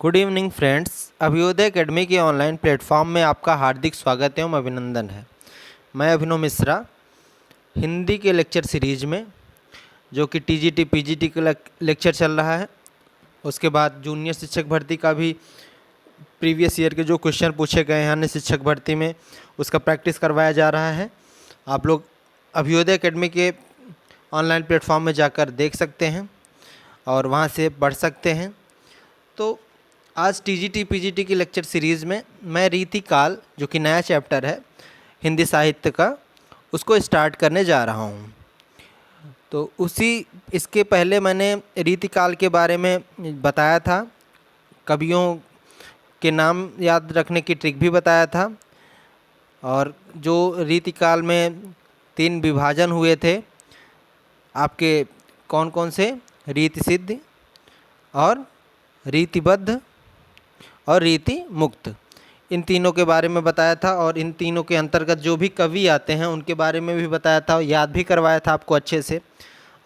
Good evening friends. Abhyudaya academy के online platform में आपका हार्दिक स्वागत एवं अभिनंदन है। मैं अभिनव मिश्रा हिंदी के लेक्चर सीरीज में जो कि टीजीटी पीजीटी का लेक्चर चल रहा है, उसके बाद जूनियर शिक्षक भर्ती का भी प्रीवियस ईयर के जो क्वेश्चन पूछे गए हैं अन्य शिक्षक भर्ती में उसका प्रैक्टिस करवाया जा रहा है। आप लोग अभ्युदय एकेडमी के ऑनलाइन प्लेटफॉर्म में जाकर देख सकते हैं और वहाँ से पढ़ सकते हैं। तो आज टीजीटी पीजीटी की लेक्चर सीरीज़ में मैं रीति काल जो कि नया चैप्टर है हिंदी साहित्य का, उसको स्टार्ट करने जा रहा हूँ। तो इसके पहले मैंने रीति काल के बारे में बताया था, कवियों के नाम याद रखने की ट्रिक भी बताया था, और जो रीति काल में 3 विभाजन हुए थे आपके कौन कौन से, रीति सिद्ध और रीतिबद्ध और रीति मुक्त, इन तीनों के बारे में बताया था। और इन तीनों के अंतर्गत जो भी कवि आते हैं उनके बारे में भी बताया था, याद भी करवाया था आपको अच्छे से।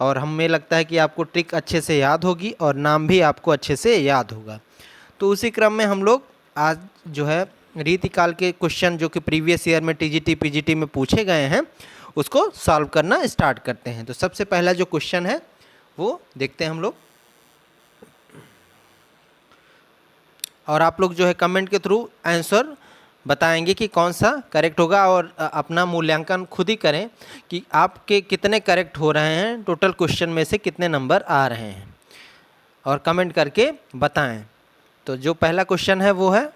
और हमें लगता है कि आपको ट्रिक अच्छे से याद होगी और नाम भी आपको अच्छे से याद होगा। तो उसी क्रम में हम लोग आज जो है रीति काल के क्वेश्चन जो कि प्रीवियस ईयर में टीजीटी पीजीटी में पूछे गए हैं उसको सॉल्व करना स्टार्ट करते हैं। तो सबसे पहला जो क्वेश्चन है वो देखते हैं हम लोग, और आप लोग जो है कमेंट के थ्रू आंसर बताएंगे कि कौन सा करेक्ट होगा, और अपना मूल्यांकन खुद ही करें कि आपके कितने करेक्ट हो रहे हैं, टोटल क्वेश्चन में से कितने नंबर आ रहे हैं, और कमेंट करके बताएं। तो जो पहला क्वेश्चन है वो है,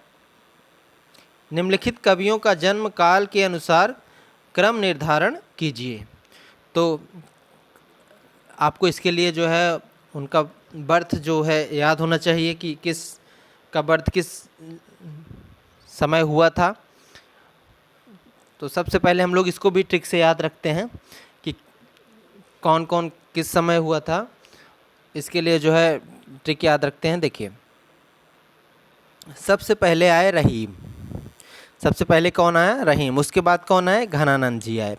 निम्नलिखित कवियों का जन्म काल के अनुसार क्रम निर्धारण कीजिए। तो आपको इसके लिए जो है उनका बर्थ जो है याद होना चाहिए कि किस का बर्थ किस समय हुआ था। तो सबसे पहले हम लोग इसको भी ट्रिक से याद रखते हैं कि कौन कौन किस समय हुआ था। इसके लिए जो है ट्रिक याद रखते हैं। देखिए, सबसे पहले आए रहीम, सबसे पहले कौन आया? रहीम। उसके बाद कौन आए? घनानंद जी आए।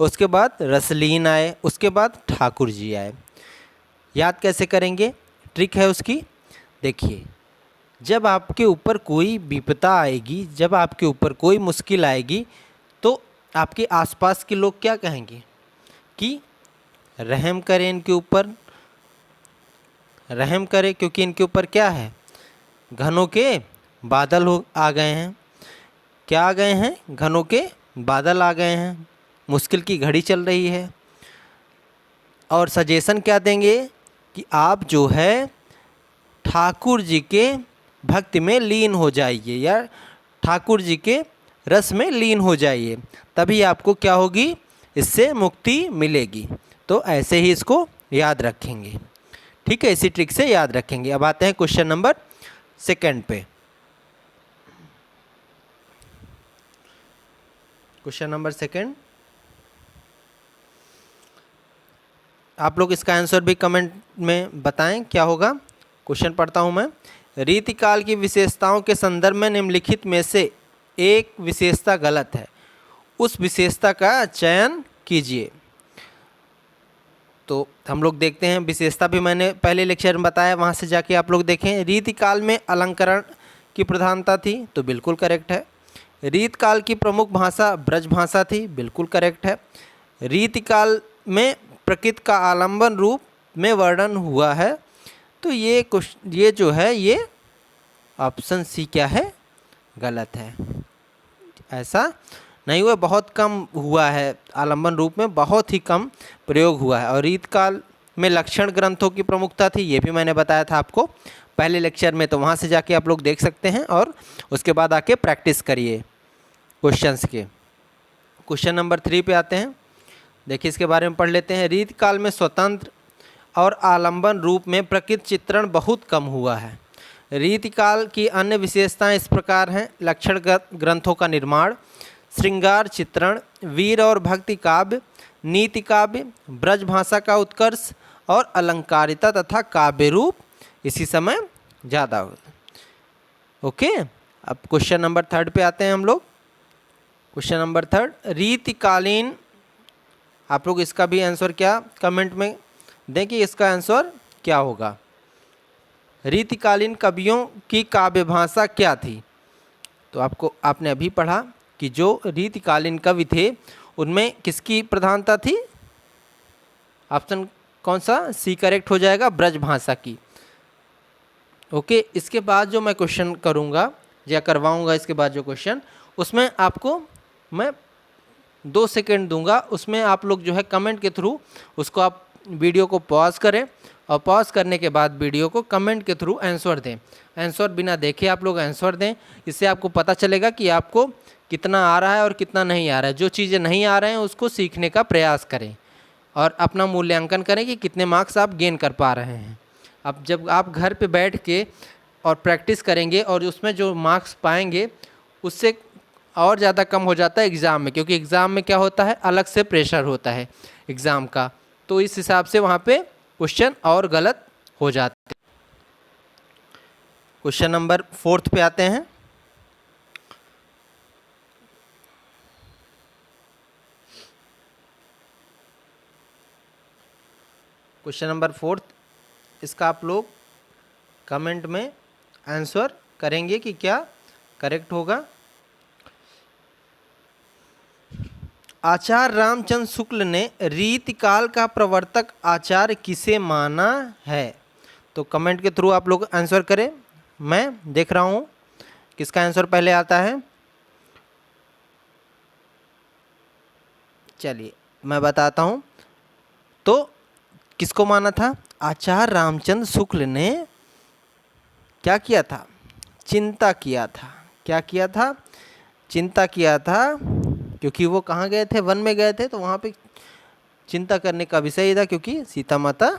उसके बाद रसलीन आए। उसके बाद ठाकुर जी आए। याद कैसे करेंगे? ट्रिक है उसकी। देखिए, जब आपके ऊपर कोई विपदा आएगी, जब आपके ऊपर कोई मुश्किल आएगी, तो आपके आसपास के लोग क्या कहेंगे कि रहम करें इनके ऊपर, रहम करें, क्योंकि इनके ऊपर क्या है? घनों के बादल आ गए हैं। क्या आ गए हैं? घनों के बादल आ गए हैं, मुश्किल की घड़ी चल रही है। और सजेशन क्या देंगे कि आप जो है ठाकुर जी के भक्ति में लीन हो जाइए, या ठाकुर जी के रस में लीन हो जाइए, तभी आपको क्या होगी? इससे मुक्ति मिलेगी। तो ऐसे ही इसको याद रखेंगे, ठीक है? इसी ट्रिक से याद रखेंगे। अब आते हैं क्वेश्चन नंबर 2 पे। क्वेश्चन नंबर 2, आप लोग इसका आंसर भी कमेंट में बताएं क्या होगा। क्वेश्चन पढ़ता हूं मैं। रीति काल की विशेषताओं के संदर्भ में निम्नलिखित में से एक विशेषता गलत है, उस विशेषता का चयन कीजिए। तो हम लोग देखते हैं, विशेषता भी मैंने पहले लेक्चर में बताया, वहाँ से जाके आप लोग देखें। रीति काल में अलंकरण की प्रधानता थी, तो बिल्कुल करेक्ट है। रीति काल की प्रमुख भाषा ब्रज भाषा थी, बिल्कुल करेक्ट है। रीति काल में प्रकृति का आलंबन रूप में वर्णन हुआ है, तो ये जो है ये ऑप्शन सी क्या है? गलत है। ऐसा नहीं हुआ, बहुत कम हुआ है, आलंबन रूप में बहुत ही कम प्रयोग हुआ है। और रीत काल में लक्षण ग्रंथों की प्रमुखता थी, ये भी मैंने बताया था आपको पहले लेक्चर में, तो वहाँ से जाके आप लोग देख सकते हैं और उसके बाद आके प्रैक्टिस करिए क्वेश्चंस के। क्वेश्चन नंबर 3 पे आते हैं। देखिए, इसके बारे में पढ़ लेते हैं। रीत काल में स्वतंत्र और आलंबन रूप में प्रकृति चित्रण बहुत कम हुआ है। रीति काल की अन्य विशेषताएं इस प्रकार हैं: लक्षण ग्रंथों का निर्माण, श्रृंगार चित्रण, वीर और भक्ति काव्य, नीति काव्य, ब्रज भाषा का उत्कर्ष और अलंकारिता तथा काव्य रूप इसी समय ज़्यादा हो। ओके, अब क्वेश्चन नंबर 3 पे आते हैं हम लोग। क्वेश्चन नंबर 3, रीतिकालीन, आप लोग इसका भी आंसर क्या कमेंट में दें कि इसका आंसर क्या होगा। रीतिकालीन कवियों की काव्य भाषा क्या थी? तो आपने अभी पढ़ा कि जो रीतिकालीन कवि थे उनमें किसकी प्रधानता थी? ऑप्शन कौन सा सी करेक्ट हो जाएगा, ब्रज भाषा की। ओके, इसके बाद जो मैं क्वेश्चन करूँगा या करवाऊँगा, इसके बाद जो क्वेश्चन, उसमें आपको मैं 2 सेकेंड दूंगा, उसमें आप लोग जो है कमेंट के थ्रू उसको आप वीडियो को पॉज करें और पॉज करने के बाद वीडियो को कमेंट के थ्रू आंसर दें। आंसर बिना देखे आप लोग आंसर दें, इससे आपको पता चलेगा कि आपको कितना आ रहा है और कितना नहीं आ रहा है। जो चीज़ें नहीं आ रहे हैं उसको सीखने का प्रयास करें और अपना मूल्यांकन करें कि कितने मार्क्स आप गेन कर पा रहे हैं। अब जब आप घर पे बैठ के और प्रैक्टिस करेंगे और उसमें जो मार्क्स पाएंगे उससे और ज़्यादा कम हो जाता है एग्ज़ाम में, क्योंकि एग्ज़ाम में क्या होता है, अलग से प्रेशर होता है एग्ज़ाम का, तो इस हिसाब से वहाँ पे क्वेश्चन और गलत हो जाते हैं। क्वेश्चन नंबर 4 पे आते हैं। क्वेश्चन नंबर 4, इसका आप लोग कमेंट में आंसर करेंगे कि क्या करेक्ट होगा। आचार्य रामचंद्र शुक्ल ने रीतिकाल का प्रवर्तक आचार्य किसे माना है? तो कमेंट के थ्रू आप लोग आंसर करें। मैं देख रहा हूँ किसका आंसर पहले आता है। चलिए मैं बताता हूँ। तो किसको माना था? आचार्य रामचंद्र शुक्ल ने क्या किया था? चिंता किया था। क्या किया था? चिंता किया था, क्योंकि वो कहाँ गए थे? वन में गए थे, तो वहाँ पे चिंता करने का विषय ही था, क्योंकि सीता माता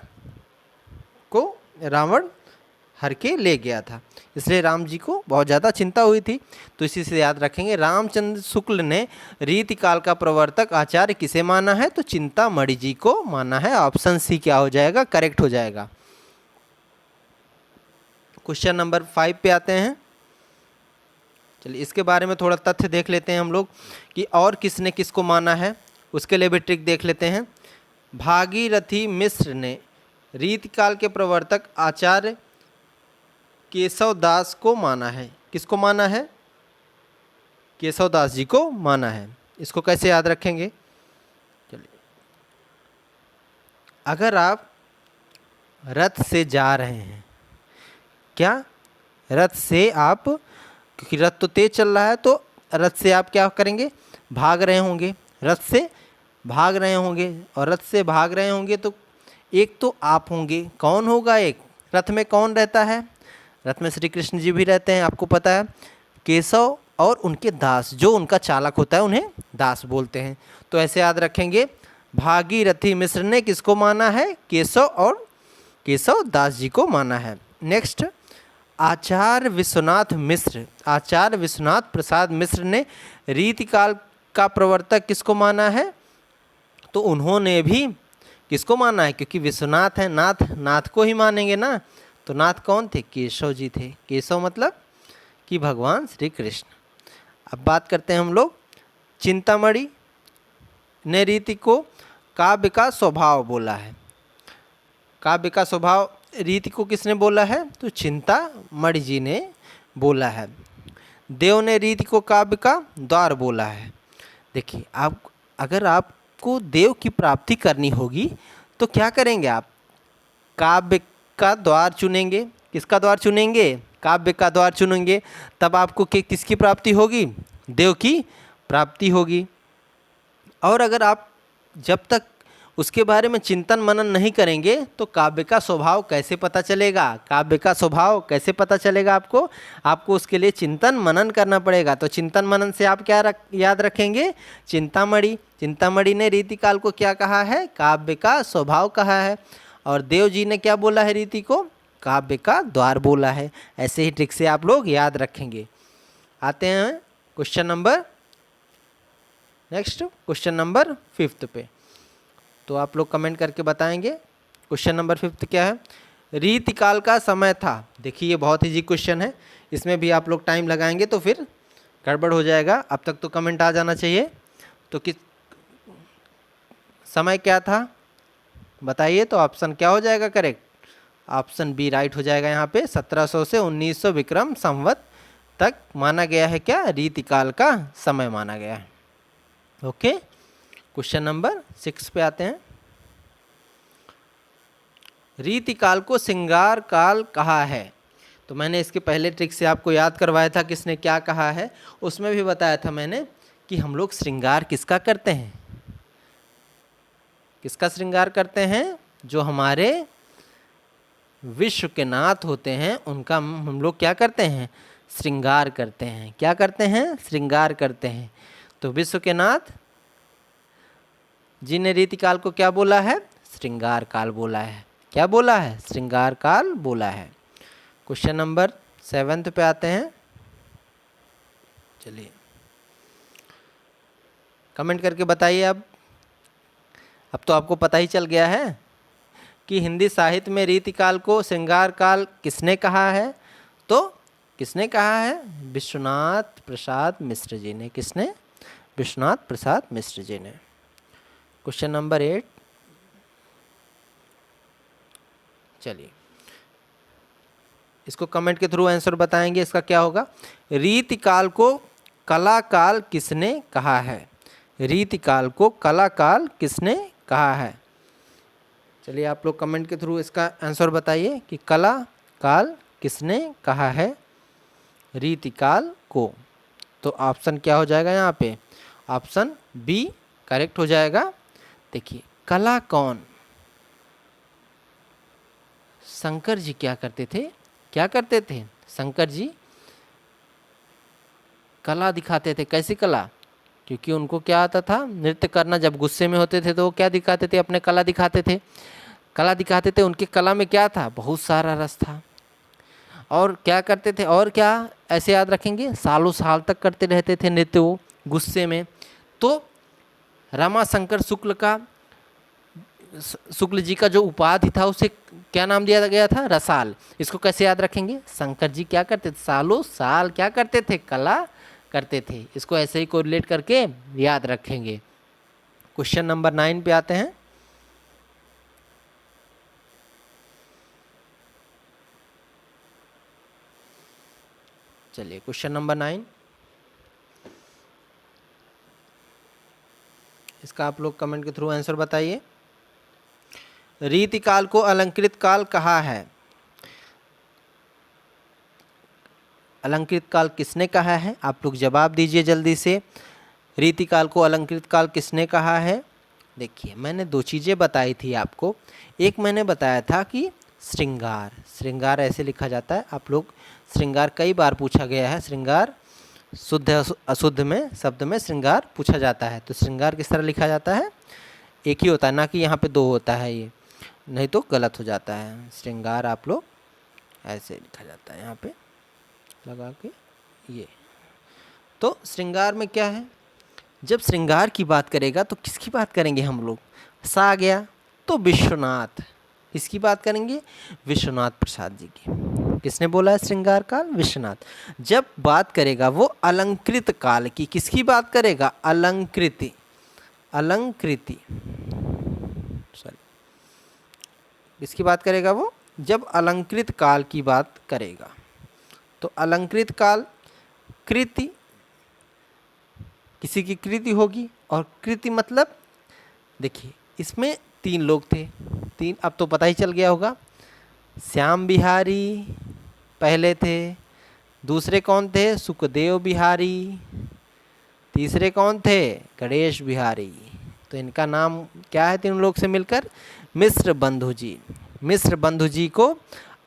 को रावण हर के ले गया था, इसलिए राम जी को बहुत ज़्यादा चिंता हुई थी। तो इसी से याद रखेंगे, रामचंद्र शुक्ल ने रीतिकाल का प्रवर्तक आचार्य किसे माना है? तो चिंतामणि जी को माना है। ऑप्शन सी क्या हो जाएगा? करेक्ट हो जाएगा। क्वेश्चन नंबर 5 पे आते हैं। चलिए इसके बारे में थोड़ा तथ्य देख लेते हैं हम लोग कि और किसने किसको माना है, उसके लिए भी ट्रिक देख लेते हैं। भागीरथी मिश्र ने रीतिकाल के प्रवर्तक आचार्य केशव दास को माना है। किसको माना है? केशव दास जी को माना है। इसको कैसे याद रखेंगे? चलिए, अगर आप रथ से जा रहे हैं, क्या रथ से आप, क्योंकि रथ तो तेज चल रहा है, तो रथ से आप क्या करेंगे? भाग रहे होंगे, रथ से भाग रहे होंगे, और रथ से भाग रहे होंगे तो एक तो आप होंगे, कौन होगा? एक रथ में कौन रहता है? रथ में श्री कृष्ण जी भी रहते हैं, आपको पता है। केशव और उनके दास, जो उनका चालक होता है उन्हें दास बोलते हैं। तो ऐसे याद रखेंगे, भागीरथी मिश्र ने किसको माना है? केशव और केशव दास जी को माना है। नेक्स्ट, आचार्य विश्वनाथ मिश्र, आचार्य विश्वनाथ प्रसाद मिश्र ने रीतिकाल का प्रवर्तक किसको माना है? तो उन्होंने भी किसको माना है? क्योंकि विश्वनाथ है, नाथ, नाथ को ही मानेंगे ना। तो नाथ कौन थे? केशव जी थे। केशव मतलब कि भगवान श्री कृष्ण। अब बात करते हैं हम लोग, चिंतामणि ने रीति को काव्य का स्वभाव बोला है। काव्य का स्वभाव रीति को किसने बोला है? तो चिंतामणि जी ने बोला है। देव ने रीति को काव्य का द्वार बोला है। देखिए, आप अगर आपको देव की प्राप्ति करनी होगी तो क्या करेंगे? आप काव्य का द्वार चुनेंगे। किसका द्वार चुनेंगे? काव्य का द्वार चुनेंगे। तब आपको किसकी प्राप्ति होगी? देव की प्राप्ति होगी। और अगर आप जब तक उसके बारे में चिंतन मनन नहीं करेंगे तो काव्य का स्वभाव कैसे पता चलेगा? काव्य का स्वभाव कैसे पता चलेगा आपको? आपको उसके लिए चिंतन मनन करना पड़ेगा। तो चिंतन मनन से आप क्या याद रखेंगे? चिंतामणि। चिंतामणि ने रीतिकाल को क्या कहा है? काव्य का स्वभाव कहा है। और देव जी ने क्या बोला है? रीति को काव्य का द्वार बोला है। ऐसे ही ट्रिक से आप लोग याद रखेंगे। आते हैं question number, next question number 5 पे। तो आप लोग कमेंट करके बताएंगे क्वेश्चन नंबर 5 क्या है। रीतिकाल का समय था। देखिए ये बहुत इजी क्वेश्चन है, इसमें भी आप लोग टाइम लगाएंगे तो फिर गड़बड़ हो जाएगा। अब तक तो कमेंट आ जाना चाहिए। तो किस समय क्या था बताइए, तो ऑप्शन क्या हो जाएगा करेक्ट? ऑप्शन बी राइट हो जाएगा यहाँ पे। 1700 से 1900 विक्रम संवत तक माना गया है क्या, रीतिकाल का समय माना गया है। ओके, क्वेश्चन नंबर 6 पे आते हैं। रीतिकाल को श्रृंगार काल कहा है। तो मैंने इसके पहले ट्रिक से आपको याद करवाया था किसने क्या कहा है, उसमें भी बताया था मैंने कि हम लोग श्रृंगार किसका करते हैं, किसका श्रृंगार करते हैं, जो हमारे विश्व के नाथ होते हैं उनका हम लोग क्या करते हैं, श्रृंगार करते हैं। क्या करते हैं, श्रृंगार करते हैं। तो विश्व के नाथ जी ने रीतिकाल को क्या बोला है, श्रृंगार काल बोला है। क्या बोला है, श्रृंगार काल बोला है। क्वेश्चन नंबर 7 पे आते हैं। चलिए कमेंट करके बताइए। अब तो आपको पता ही चल गया है कि हिंदी साहित्य में रीतिकाल को श्रृंगार काल किसने कहा है। तो किसने कहा है, विश्वनाथ प्रसाद मिश्र जी ने। किसने, विश्वनाथ प्रसाद मिश्र जी ने। क्वेश्चन नंबर 8, चलिए इसको कमेंट के थ्रू आंसर बताएंगे। इसका क्या होगा, रीतिकाल को कला काल किसने कहा है। रीतिकाल को कला काल किसने कहा है। चलिए आप लोग कमेंट के थ्रू इसका आंसर बताइए कि कला काल किसने कहा है रीतिकाल को। तो ऑप्शन क्या हो जाएगा यहाँ पे, ऑप्शन बी करेक्ट हो जाएगा। देखिए कला कौन, शंकर जी क्या करते थे, क्या करते थे, शंकर जी कला दिखाते थे। कैसी कला, क्योंकि उनको क्या आता था, नृत्य करना। जब गुस्से में होते थे तो वो क्या दिखाते थे, अपने कला दिखाते थे। कला दिखाते थे, उनकी कला में क्या था, बहुत सारा रस था। और क्या करते थे, और क्या ऐसे याद रखेंगे, सालों साल तक करते रहते थे नृत्य वो गुस्से में। तो रमाशंकर शुक्ल जी का जो उपाधि था उसे क्या नाम दिया गया था, रसाल। इसको कैसे याद रखेंगे, शंकर जी क्या करते थे, सालों साल क्या करते थे, कला करते थे। इसको ऐसे ही कोरिलेट करके याद रखेंगे। क्वेश्चन नंबर 9 पे आते हैं। चलिए क्वेश्चन नंबर 9, इसका आप लोग कमेंट के थ्रू आंसर बताइए। रीतिकाल को अलंकृत काल कहा है। अलंकृत काल किसने कहा है, आप लोग जवाब दीजिए जल्दी से। रीतिकाल को अलंकृत काल किसने कहा है। देखिए मैंने दो चीज़ें बताई थी आपको। एक मैंने बताया था कि श्रृंगार, श्रृंगार ऐसे लिखा जाता है। आप लोग श्रृंगार कई बार पूछा गया है, श्रृंगार शुद्ध अशुद्ध में शब्द में श्रृंगार पूछा जाता है। तो श्रृंगार किस तरह लिखा जाता है, एक ही होता है, ना कि यहाँ पे दो होता है, ये नहीं तो गलत हो जाता है। श्रृंगार आप लोग ऐसे लिखा जाता है, यहाँ पे लगा के ये। तो श्रृंगार में क्या है, जब श्रृंगार की बात करेगा तो किसकी बात करेंगे हम लोग, सा आ गया तो विश्वनाथ, इसकी बात करेंगे विश्वनाथ प्रसाद जी की। किसने बोला है श्रृंगार काल, विश्वनाथ। जब बात करेगा वो अलंकृत काल की, किसकी बात करेगा, अलंकृति, अलंकृति सॉरी, किसकी बात करेगा वो, जब अलंकृत काल की बात करेगा। तो अलंकृत काल, कृति, किसी की कृति होगी। और कृति मतलब देखिए इसमें 3 लोग थे, 3, अब तो पता ही चल गया होगा। श्याम बिहारी पहले थे, दूसरे कौन थे, सुखदेव बिहारी, तीसरे कौन थे, गणेश बिहारी। तो इनका नाम क्या है तीनों लोग से मिलकर, मिश्र बंधु जी। मिश्र बंधु जी को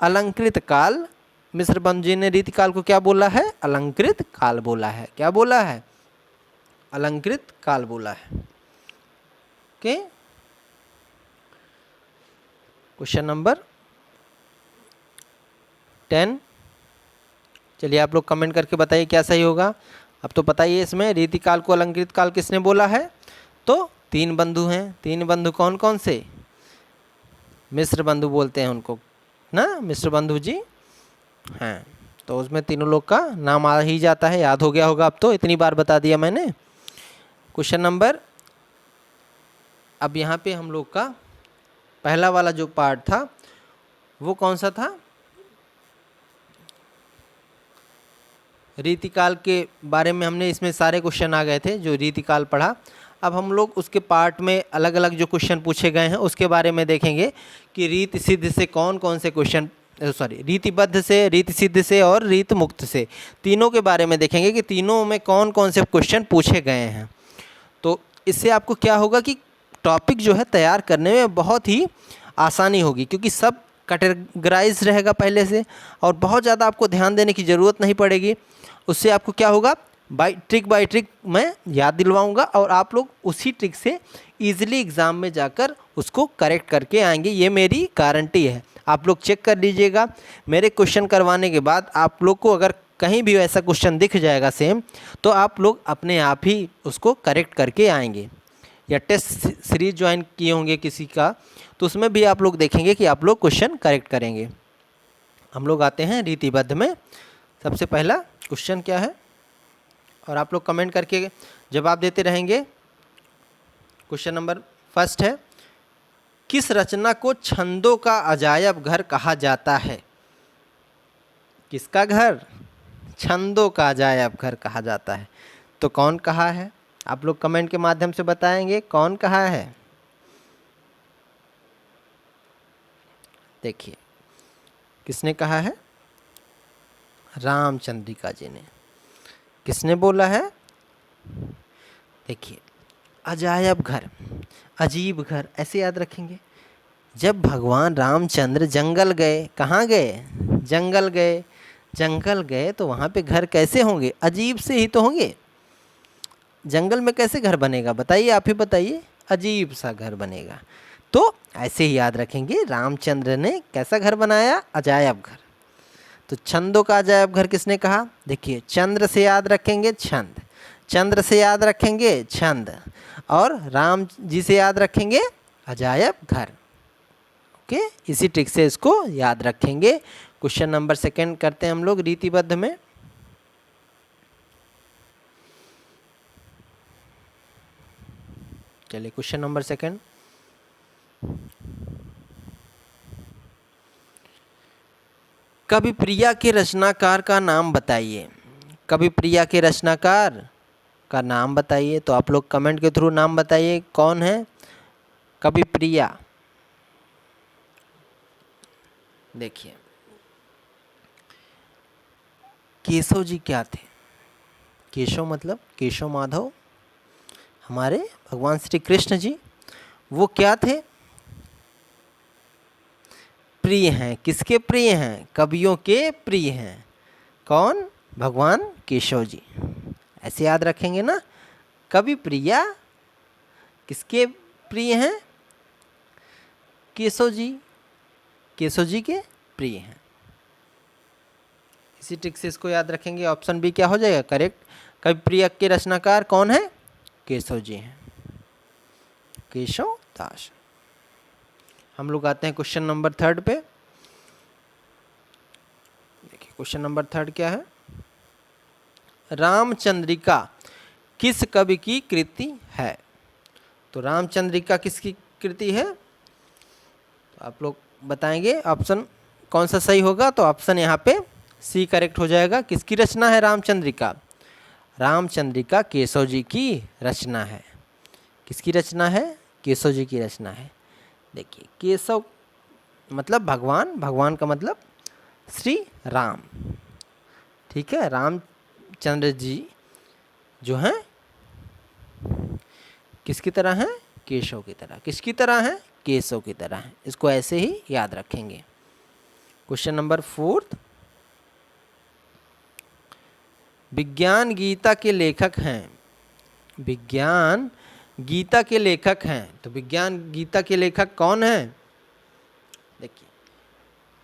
अलंकृत काल, मिश्र बंधु जी ने रीतिकाल को क्या बोला है, अलंकृत काल बोला है। क्या बोला है, अलंकृत काल बोला है। ओके, क्वेश्चन नंबर 10, चलिए आप लोग कमेंट करके बताइए क्या सही होगा। अब तो पता ही है इसमें रीतिकाल को अलंकृत काल किसने बोला है। तो 3 बंधु हैं, 3 बंधु कौन कौन से, मिश्र बंधु बोलते हैं उनको ना, मिश्र बंधु जी हैं। तो उसमें तीनों लोग का नाम आ ही जाता है, याद हो गया होगा अब तो, इतनी बार बता दिया मैंने। क्वेश्चन नंबर, अब यहाँ पे हम लोग का पहला वाला जो पार्ट था वो कौन सा था? रीतिकाल के बारे में हमने इसमें सारे क्वेश्चन आ गए थे जो रीतिकाल पढ़ा। अब हम लोग उसके पार्ट में अलग अलग जो क्वेश्चन पूछे गए हैं उसके बारे में देखेंगे कि रीति सिद्ध से कौन कौन से क्वेश्चन, सॉरी रीतिबद्ध से, रीति सिद्ध से और रीत मुक्त से, तीनों के बारे में देखेंगे कि तीनों में कौन कौन से क्वेश्चन पूछे गए हैं। तो इससे आपको क्या होगा कि टॉपिक जो है तैयार करने में बहुत ही आसानी होगी, क्योंकि सब कैटेगराइज रहेगा पहले से और बहुत ज़्यादा आपको ध्यान देने की ज़रूरत नहीं पड़ेगी। उससे आपको क्या होगा, बाय ट्रिक मैं याद दिलवाऊंगा और आप लोग उसी ट्रिक से इजीली एग्ज़ाम में जाकर उसको करेक्ट करके आएंगे, ये मेरी गारंटी है। आप लोग चेक कर लीजिएगा, मेरे क्वेश्चन करवाने के बाद आप लोग को अगर कहीं भी ऐसा क्वेश्चन दिख जाएगा सेम, तो आप लोग अपने आप ही उसको करेक्ट करके आएंगे। या टेस्ट सीरीज ज्वाइन किए होंगे किसी का, तो उसमें भी आप लोग देखेंगे कि आप लोग क्वेश्चन करेक्ट करेंगे। हम लोग आते हैं रीतिबद्ध में। सबसे पहला क्वेश्चन क्या है, और आप लोग कमेंट करके जवाब देते रहेंगे। क्वेश्चन नंबर फर्स्ट है, किस रचना को छंदों का अजायब घर कहा जाता है? किसका घर? छंदों का अजायब घर कहा जाता है। तो कौन कहा है? आप लोग कमेंट के माध्यम से बताएंगे कौन कहा है। देखिए किसने कहा है? रामचंद्रिका जी ने। किसने बोला है? देखिए, अजायब घर, अजीब घर, ऐसे याद रखेंगे। जब भगवान रामचंद्र जंगल गए, कहाँ गए? जंगल गए। जंगल गए तो वहाँ पे घर कैसे होंगे? अजीब से ही तो होंगे। जंगल में कैसे घर बनेगा बताइए, आप ही बताइए। अजीब सा घर बनेगा। तो ऐसे ही याद रखेंगे, रामचंद्र ने कैसा घर बनाया? अजायब घर। तो छंदों का अजायब घर किसने कहा? देखिए, चंद्र से याद रखेंगे छंद, चंद्र से याद रखेंगे छंद, और राम जी से याद रखेंगे अजायब घर। ओके, इसी ट्रिक से इसको याद रखेंगे। क्वेश्चन नंबर सेकंड करते हैं हम लोग रीतिबद्ध में। चलिए क्वेश्चन नंबर सेकंड, कवि प्रिया के रचनाकार का नाम बताइए। कवि प्रिया के रचनाकार का नाम बताइए। तो आप लोग कमेंट के थ्रू नाम बताइए कौन है कवि प्रिया। देखिए, केशव जी क्या थे? केशव मतलब केशव माधव, हमारे भगवान श्री कृष्ण जी। वो क्या थे? प्रिय हैं। किसके प्रिय हैं? कवियों के प्रिय हैं। कौन? भगवान केशव जी। ऐसे याद रखेंगे ना, कवि प्रिया किसके प्रिय हैं? केशव जी, केशव जी के प्रिय हैं। इसी ट्रिक से इसको याद रखेंगे। ऑप्शन बी क्या हो जाएगा करेक्ट? कवि प्रिया के रचनाकार कौन है? केशव जी हैं, केशव दास। हम लोग आते हैं क्वेश्चन नंबर थर्ड पे। देखिए क्वेश्चन नंबर थर्ड क्या है, रामचंद्रिका किस कवि की कृति है? तो रामचंद्रिका किसकी कृति है? तो आप लोग बताएंगे ऑप्शन कौन सा सही होगा। तो ऑप्शन यहाँ पे सी करेक्ट हो जाएगा। किसकी रचना है रामचंद्रिका? रामचंद्रिका केशव जी की रचना है। किसकी रचना है? केशव जी की रचना है। देखिए, केशव मतलब भगवान, भगवान का मतलब श्री राम। ठीक है, रामचंद्र जी जो हैं किसकी तरह हैं? केशव की तरह। किसकी तरह हैं? केशव की तरह हैं। इसको ऐसे ही याद रखेंगे। क्वेश्चन नंबर फोर्थ, विज्ञान गीता के लेखक हैं। विज्ञान गीता के लेखक हैं। तो विज्ञान गीता के लेखक कौन हैं? देखिए,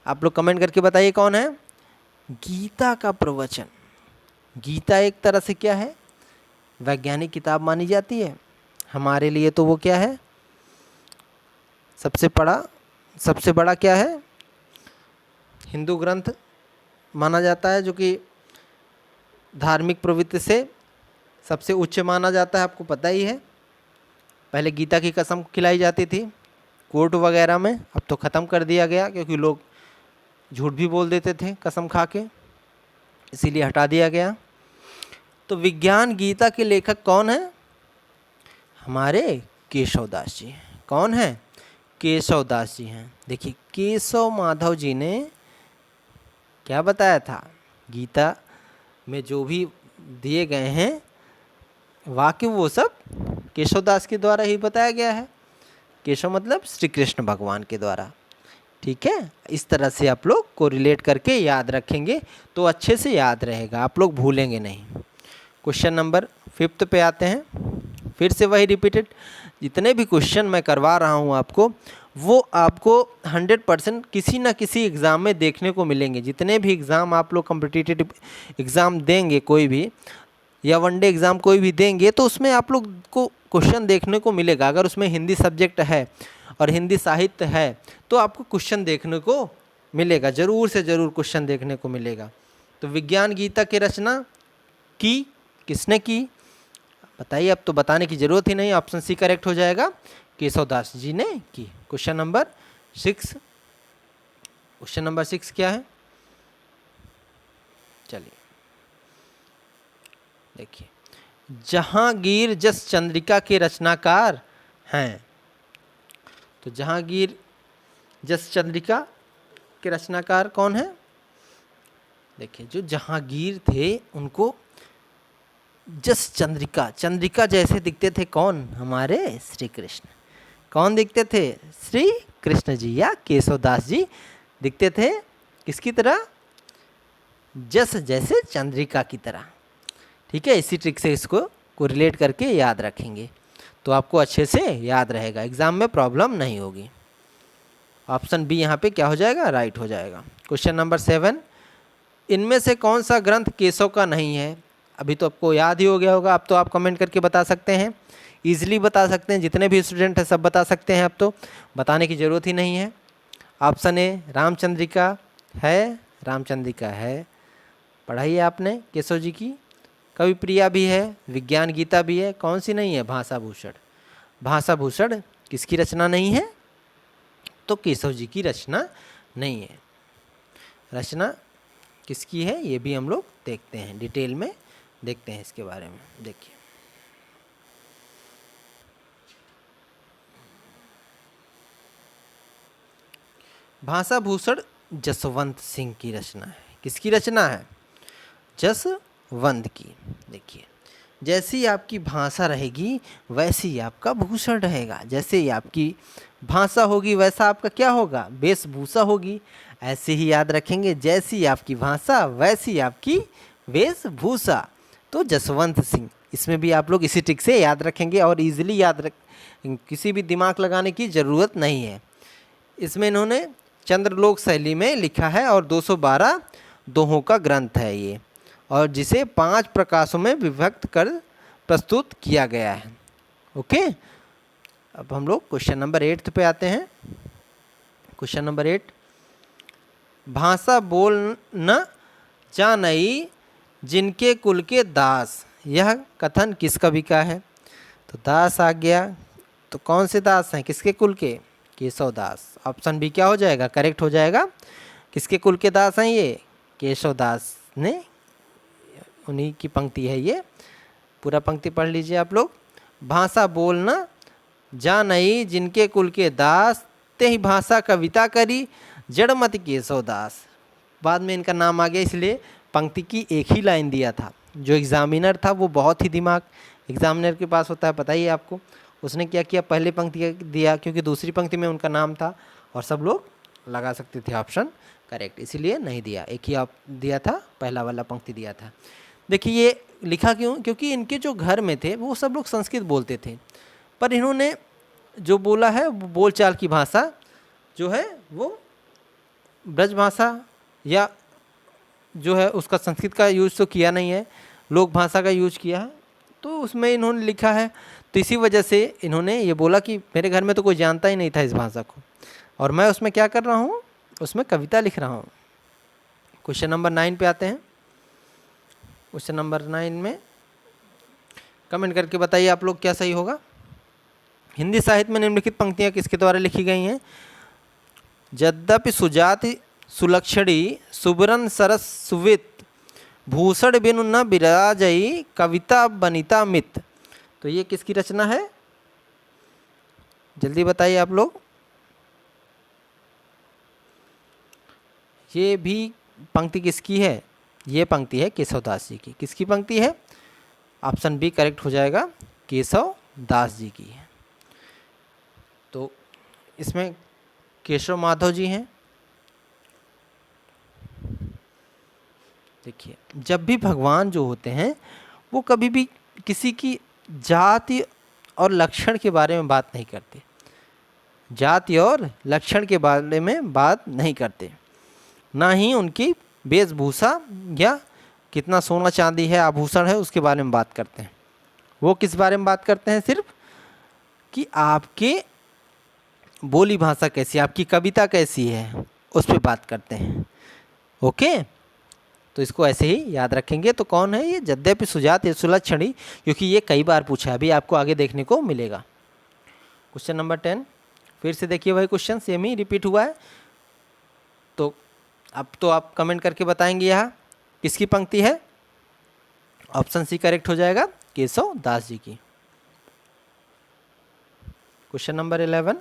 आप लोग कमेंट करके बताइए कौन है? गीता का प्रवचन। गीता एक तरह से क्या है? वैज्ञानिक किताब मानी जाती है हमारे लिए। तो वो क्या है? सबसे बड़ा क्या है? हिंदू ग्रंथ माना जाता है, जो कि धार्मिक प्रवृत्ति से सबसे उच्च माना जाता है। आपको पता ही है, पहले गीता की कसम खिलाई जाती थी कोर्ट वगैरह में, अब तो ख़त्म कर दिया गया क्योंकि लोग झूठ भी बोल देते थे कसम खा के, इसीलिए हटा दिया गया। तो विज्ञान गीता के लेखक कौन है? हमारे केशवदास जी। कौन है? केशवदास जी हैं। देखिए केशव माधव जी ने क्या बताया था, गीता में जो भी दिए गए हैं वाक्य वो सब केशवदास के द्वारा ही बताया गया है। केशव मतलब श्री कृष्ण भगवान के द्वारा। ठीक है, इस तरह से आप लोग को रिलेट करके याद रखेंगे तो अच्छे से याद रहेगा, आप लोग भूलेंगे नहीं। क्वेश्चन नंबर 5 पे आते हैं। फिर से वही रिपीटेड, जितने भी क्वेश्चन मैं करवा रहा हूँ आपको, वो आपको 100% किसी ना किसी एग्ज़ाम में देखने को मिलेंगे। जितने भी एग्ज़ाम आप लोग कॉम्पिटिटिव एग्ज़ाम देंगे, कोई भी या वनडे एग्ज़ाम कोई भी देंगे, तो उसमें आप लोग को क्वेश्चन देखने को मिलेगा। अगर उसमें हिंदी सब्जेक्ट है और हिंदी साहित्य है तो आपको क्वेश्चन देखने को मिलेगा, ज़रूर से ज़रूर क्वेश्चन देखने को मिलेगा। तो विज्ञान गीता की रचना किसने की बताइए? अब तो बताने की ज़रूरत ही नहीं, ऑप्शन सी करेक्ट हो जाएगा, केशवदास जी ने की। क्वेश्चन नंबर 6, क्वेश्चन नंबर 6 क्या है? चलिए देखिए, जहांगीर जस चंद्रिका के रचनाकार हैं। तो जहांगीर जस चंद्रिका के रचनाकार कौन है? देखिए जो जहांगीर थे उनको जस चंद्रिका, चंद्रिका जैसे दिखते थे कौन? हमारे श्री कृष्ण। कौन दिखते थे? श्री कृष्ण जी या केशवदास जी दिखते थे किसकी तरह? जस जैसे चंद्रिका की तरह। ठीक है, इसी ट्रिक से इसको रिलेट करके याद रखेंगे तो आपको अच्छे से याद रहेगा, एग्जाम में प्रॉब्लम नहीं होगी। ऑप्शन बी यहाँ पे क्या हो जाएगा? राइट हो जाएगा। क्वेश्चन नंबर 7, इनमें से कौन सा ग्रंथ केशव का नहीं है? अभी तो आपको याद ही हो गया होगा, अब तो आप कमेंट करके बता सकते हैं, ईजिली बता सकते हैं, जितने भी स्टूडेंट हैं सब बता सकते हैं, अब तो बताने की ज़रूरत ही नहीं है। ऑप्शन ए रामचंद्रिका है, रामचंद्रिका है, पढ़ाई है आपने केशव जी की। कवि प्रिया भी है, विज्ञान गीता भी है, कौन सी नहीं है? भाषा भूषण। भाषा भूषण किसकी रचना नहीं है? तो केशव जी की रचना नहीं है। रचना किसकी है ये भी हम लोग देखते हैं, डिटेल में देखते हैं इसके बारे में। देखिए भाषा भूषण जसवंत सिंह की रचना है। किसकी रचना है? जसवंत की। देखिए जैसी आपकी भाषा रहेगी वैसी ही आपका भूषण रहेगा। जैसे ही आपकी भाषा होगी वैसा आपका क्या होगा? वेशभूषा होगी। ऐसे ही याद रखेंगे, जैसी आपकी भाषा वैसी आपकी वेशभूषा। तो जसवंत सिंह, इसमें भी आप लोग इसी ट्रिक से याद रखेंगे और इजीली याद रख, किसी भी दिमाग लगाने की ज़रूरत नहीं है। इसमें इन्होंने चंद्रलोक शैली में लिखा है और 212 दोहों का ग्रंथ है ये, और जिसे 5 प्रकाशों में विभक्त कर प्रस्तुत किया गया है। ओके, अब हम लोग क्वेश्चन नंबर 8 पे आते हैं। क्वेश्चन नंबर 8, भाषा बोल न जानई जिनके कुल के दास, यह कथन किस कवि का है? तो दास आ गया, तो कौन से दास हैं? किसके कुल के? केशवदास। ऑप्शन बी क्या हो जाएगा? करेक्ट हो जाएगा। किसके कुल के दास हैं ये? केशवदास ने, उन्हीं की पंक्ति है ये। पूरा पंक्ति पढ़ लीजिए आप लोग। भाषा बोलना जानई जिनके कुल के दास, ते ही भाषा कविता करी जड़मति केशवदास। बाद में इनका नाम आ गया, इसलिए पंक्ति की एक ही लाइन दिया था। जो एग्जामिनर था वो बहुत ही दिमाग एग्जामिनर के पास होता है, पता ही है आपको। उसने क्या किया? पहले पंक्ति दिया क्योंकि दूसरी पंक्ति में उनका नाम था और सब लोग लगा सकते थे ऑप्शन करेक्ट, इसीलिए नहीं दिया, एक ही दिया था, पहला वाला पंक्ति दिया था। देखिए ये लिखा क्यों? क्योंकि इनके जो घर में थे वो सब लोग संस्कृत बोलते थे, पर इन्होंने जो बोला है वो बोलचाल की भाषा जो है वो ब्रज भाषा या जो है उसका संस्कृत का यूज़ तो किया नहीं है, लोक भाषा का यूज किया है, तो उसमें इन्होंने लिखा है। तो इसी वजह से इन्होंने ये बोला कि मेरे घर में तो कोई जानता ही नहीं था इस भाषा को, और मैं उसमें क्या कर रहा हूँ? उसमें कविता लिख रहा हूँ। क्वेश्चन नंबर 9 पे आते हैं। क्वेश्चन नंबर 9 में कमेंट करके बताइए आप लोग क्या सही होगा। हिंदी साहित्य में निम्नलिखित पंक्तियाँ किसके द्वारा लिखी गई हैं? यद्यपि सुलक्षणी सुबरन सरस सुवित भूषण बिनु न विराजई कविता बनिता मित। तो ये किसकी रचना है, जल्दी बताइए आप लोग। ये भी पंक्ति किसकी है, ये पंक्ति है केशवदास जी की। किसकी पंक्ति है, ऑप्शन बी करेक्ट हो जाएगा, केशवदास जी की है। तो इसमें केशव माधव जी हैं। देखिए, जब भी भगवान जो होते हैं वो कभी भी किसी की जाति और लक्षण के बारे में बात नहीं करते, जाति और लक्षण के बारे में बात नहीं करते, ना ही उनकी वेशभूषा या कितना सोना चांदी है आभूषण है उसके बारे में बात करते हैं। वो किस बारे में बात करते हैं, सिर्फ कि आपके बोली भाषा कैसी है, आपकी कविता कैसी है, उस पर बात करते हैं। ओके, तो इसको ऐसे ही याद रखेंगे। तो कौन है ये, यद्यपि सुजात या सुलक्षणी, क्योंकि ये कई बार पूछा है, अभी आपको आगे देखने को मिलेगा। क्वेश्चन नंबर 10 फिर से देखिए, वही क्वेश्चन सेम ही रिपीट हुआ है। तो अब तो आप कमेंट करके बताएंगे यहाँ किसकी पंक्ति है। ऑप्शन सी करेक्ट हो जाएगा, केशव दास जी की। क्वेश्चन नंबर 11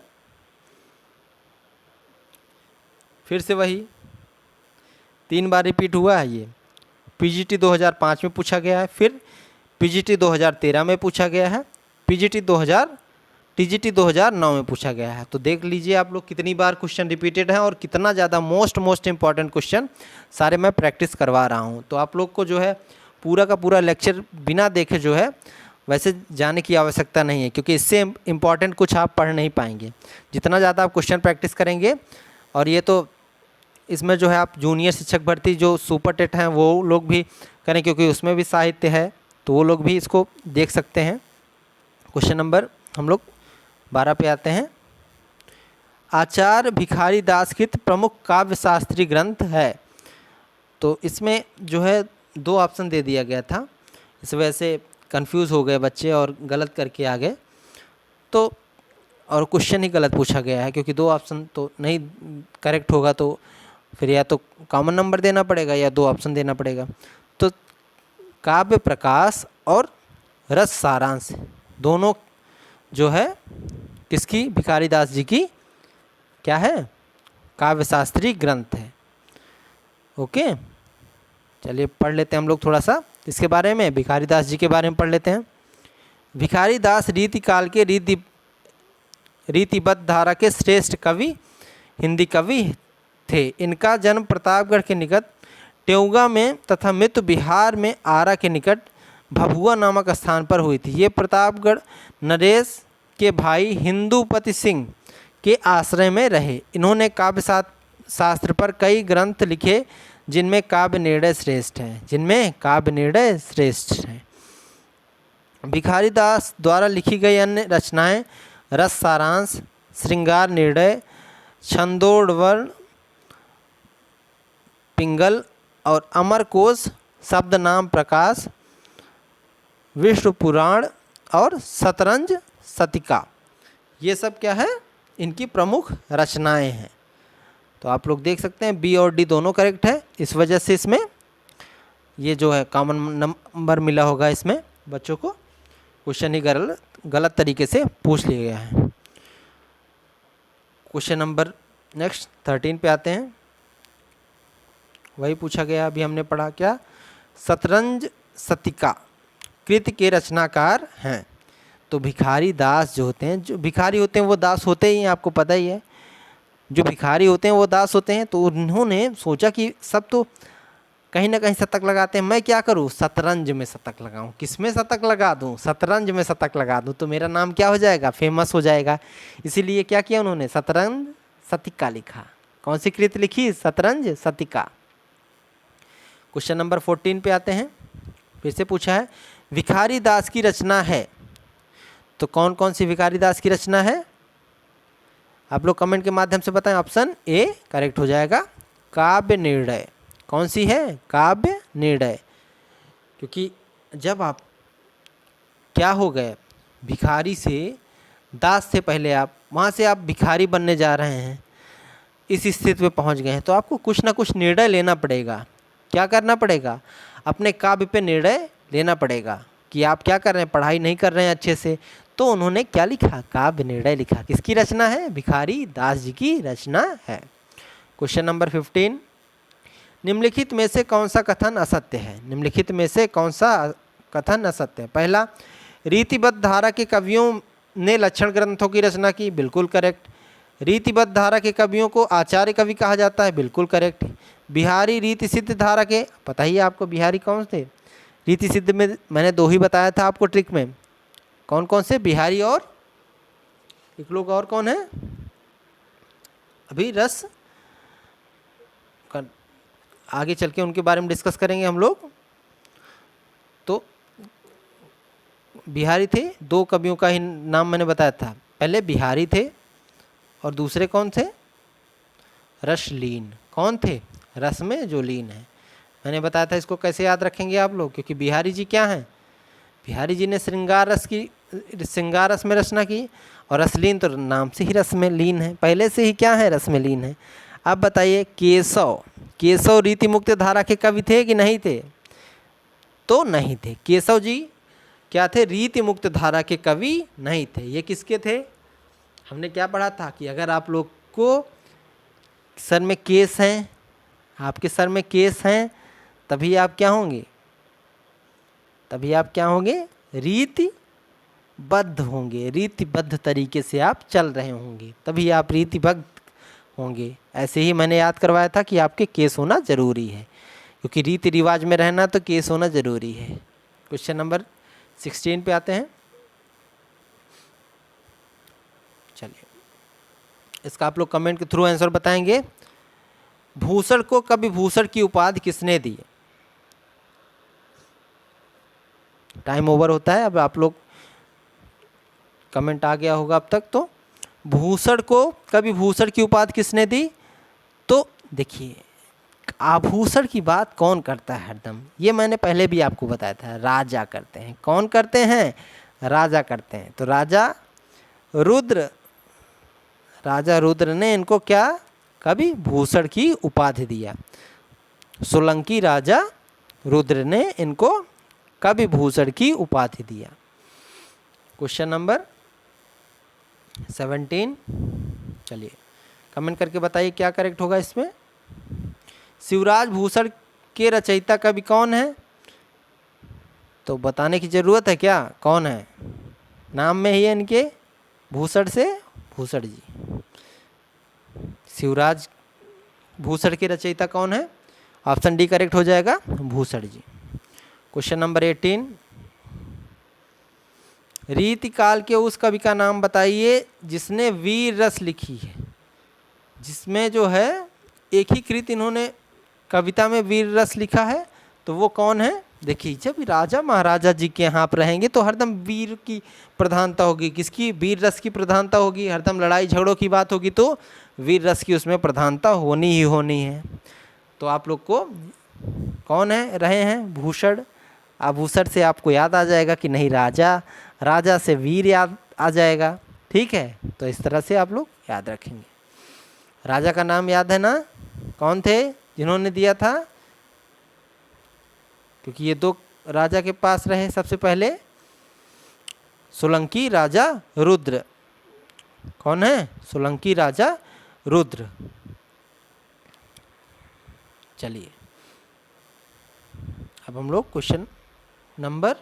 फिर से वही 3 बार रिपीट हुआ है। ये पीजीटी 2005 में पूछा गया है, फिर पीजीटी 2013 में पूछा गया है, टीजीटी 2009 में पूछा गया है। तो देख लीजिए आप लोग कितनी बार क्वेश्चन रिपीटेड है और कितना ज़्यादा मोस्ट इंपॉर्टेंट क्वेश्चन सारे मैं प्रैक्टिस करवा रहा हूँ। तो आप लोग को जो है पूरा का पूरा लेक्चर बिना देखे जो है वैसे जाने की आवश्यकता नहीं है, क्योंकि इससे इम्पॉर्टेंट कुछ आप पढ़ नहीं पाएंगे। जितना ज़्यादा आप क्वेश्चन प्रैक्टिस करेंगे, और ये तो इसमें जो है आप जूनियर शिक्षक भर्ती जो सुपर टेट हैं वो लोग भी करें, क्योंकि उसमें भी साहित्य है, तो वो लोग भी इसको देख सकते हैं। क्वेश्चन नंबर हम लोग 12 पे आते हैं। आचार्य भिखारी दास कृत प्रमुख काव्य शास्त्री ग्रंथ है। तो इसमें जो है 2 ऑप्शन दे दिया गया था, इस वजह से कंफ्यूज हो गए बच्चे और गलत करके आ गए। तो और क्वेश्चन ही गलत पूछा गया है, क्योंकि 2 ऑप्शन तो नहीं करेक्ट होगा, तो फिर या तो कॉमन नंबर देना पड़ेगा या 2 ऑप्शन देना पड़ेगा। तो काव्य प्रकाश और रस सारांश दोनों जो है किसकी, भिखारी दास जी की क्या है, काव्य शास्त्री ग्रंथ है। ओके, चलिए पढ़ लेते हैं हम लोग थोड़ा सा इसके बारे में, भिखारी दास जी के बारे में पढ़ लेते हैं। भिखारी दास रीति काल के रीतिबद्ध धारा के श्रेष्ठ कवि हिंदी कवि थे। इनका जन्म प्रतापगढ़ के निकट टेउगा में तथा मृत्यु बिहार में आरा के निकट भभुआ नामक स्थान पर हुई थी। ये प्रतापगढ़ नरेश के भाई हिंदूपति सिंह के आश्रय में रहे। इन्होंने काव्य शास्त्र पर कई ग्रंथ लिखे, जिनमें काव्य निर्णय श्रेष्ठ है। भिखारी दास द्वारा लिखी गई अन्य रचनाएं रस सारांश, श्रृंगार निर्णय, छंदोड़वर्ण, पिंगल और अमरकोश, शब्द नाम प्रकाश, विष्णु पुराण और शतरंज शतिका, ये सब क्या है, इनकी प्रमुख रचनाएं हैं। तो आप लोग देख सकते हैं बी और डी दोनों करेक्ट है। इस वजह से इसमें ये जो है कॉमन नंबर मिला होगा इसमें बच्चों को। क्वेश्चन ही गलत तरीके से पूछ लिया गया है। क्वेश्चन नंबर नेक्स्ट 13 पे आते हैं। वही पूछा गया अभी हमने पढ़ा क्या, शतरंज शतिका कृति के रचनाकार हैं। तो भिखारी दास जो होते हैं, जो भिखारी होते हैं वो दास होते ही हैं, आपको पता ही है, जो भिखारी होते हैं वो दास होते हैं। तो उन्होंने सोचा कि सब तो कहीं ना कहीं शतक लगाते हैं, मैं क्या करूं, शतरंज में शतक लगाऊं। किस में शतक लगा दूं, शतरंज में शतक लगा दूं, तो मेरा नाम क्या हो जाएगा, फेमस हो जाएगा। इसीलिए क्या किया उन्होंने, शतरंज शतिका लिखा। कौन सी कृति लिखी, शतरंज शतिका। क्वेश्चन नंबर 14 पे आते हैं। फिर से पूछा है भिखारी दास की रचना है, तो कौन कौन सी भिखारी दास की रचना है, आप लोग कमेंट के माध्यम से बताएं। ऑप्शन ए करेक्ट हो जाएगा, काव्य निर्णय। कौन सी है, काव्य निर्णय। क्योंकि जब आप क्या हो गए, भिखारी से दास से पहले आप वहाँ से आप भिखारी बनने जा रहे हैं, इस स्थिति पे पहुंच गए हैं, तो आपको कुछ ना कुछ निर्णय लेना पड़ेगा। क्या करना पड़ेगा? अपने काव्य पे निर्णय लेना पड़ेगा कि आप क्या कर रहे हैं, पढ़ाई नहीं कर रहे हैं अच्छे से। तो उन्होंने क्या लिखा? काव्य निर्णय लिखा। किसकी रचना है? भिखारी दास जी की रचना है। क्वेश्चन नंबर 15, निम्नलिखित में से कौन सा कथन असत्य है? निम्नलिखित में से कौन सा कथन असत्य है? पहला, रीतिबद्ध धारा के कवियों ने लक्षण ग्रंथों की रचना की, बिल्कुल करेक्ट। रीतिबद्ध धारा के कवियों को आचार्य कवि कहा जाता है, बिल्कुल करेक्ट। बिहारी रीति सिद्ध धारा के, पता ही है आपको बिहारी कौन थे? रीति सिद्ध में मैंने 2 ही बताया था आपको ट्रिक में। कौन कौन से? बिहारी और एक लोग और कौन है? अभी रस आगे चल के उनके बारे में डिस्कस करेंगे हम लोग। तो बिहारी थे, 2 कवियों का ही नाम मैंने बताया था। पहले बिहारी थे और दूसरे कौन थे? रसलीन। कौन थे? रस में जो लीन है। मैंने बताया था इसको कैसे याद रखेंगे आप लोग, क्योंकि बिहारी जी क्या हैं? बिहारी जी ने श्रृंगार रस में रचना की, और रसलीन तो नाम से ही रस में लीन है, पहले से ही क्या है? रस में लीन है। अब बताइए, केशव रीति मुक्त धारा के कवि थे कि नहीं थे? तो नहीं थे। केशव जी क्या थे? रीति मुक्त धारा के कवि नहीं थे। ये किसके थे? हमने क्या पढ़ा था कि अगर आप लोग को सर में केस हैं, आपके सर में केस हैं, तभी आप क्या होंगे? तभी आप क्या होंगे? रीतिबद्ध होंगे। रीतिबद्ध तरीके से आप चल रहे होंगे, तभी आप रीतिबद्ध होंगे। ऐसे ही मैंने याद करवाया था कि आपके केस होना ज़रूरी है, क्योंकि रीति रिवाज में रहना तो केस होना ज़रूरी है। क्वेश्चन नंबर 16 पे आते हैं। चलिए, इसका आप लोग कमेंट के थ्रू आंसर बताएंगे। भूषण को कवि भूषण की उपाधि किसने दी? टाइम ओवर होता है, अब आप लोग कमेंट आ गया होगा अब तक। तो भूषण को कवि भूषण की उपाधि किसने दी? तो देखिए, आभूषण की बात कौन करता है हरदम? ये मैंने पहले भी आपको बताया था, राजा करते हैं। कौन करते हैं? राजा करते हैं। तो राजा रुद्र ने इनको क्या? कवि भूषण की उपाधि दिया। सोलंकी राजा रुद्र ने इनको कवि भूषण की उपाधि दिया। क्वेश्चन नंबर 17, चलिए कमेंट करके बताइए क्या करेक्ट होगा इसमें। शिवराज भूषण के रचयिता कवि कौन है? तो बताने की ज़रूरत है क्या? कौन है? नाम में ही है इनके, भूषण से भूषण जी। शिवराज भूषण के रचयिता कौन है? ऑप्शन डी करेक्ट हो जाएगा, भूषण जी। क्वेश्चन नंबर 18, रीतिकाल के उस कवि का नाम बताइए जिसने वीर रस लिखी है। जिसमें जो है एक ही कृति इन्होंने कविता में वीर रस लिखा है, तो वो कौन है? देखिए, जब राजा महाराजा जी के यहाँ आप रहेंगे तो हरदम वीर की प्रधानता होगी। किसकी? वीर रस की प्रधानता होगी। हरदम लड़ाई झगड़ों की बात होगी तो वीर रस की उसमें प्रधानता होनी ही होनी है। तो आप लोग को कौन है रहे हैं? भूषण। आभूषण से आपको याद आ जाएगा कि नहीं राजा, राजा से वीर याद आ जाएगा। ठीक है, तो इस तरह से आप लोग याद रखेंगे। राजा का नाम याद है ना? कौन थे जिन्होंने दिया था? क्योंकि ये 2 राजा के पास रहे सबसे पहले। सोलंकी राजा रुद्र। कौन है? सोलंकी राजा रुद्र। चलिए, अब हम लोग क्वेश्चन नंबर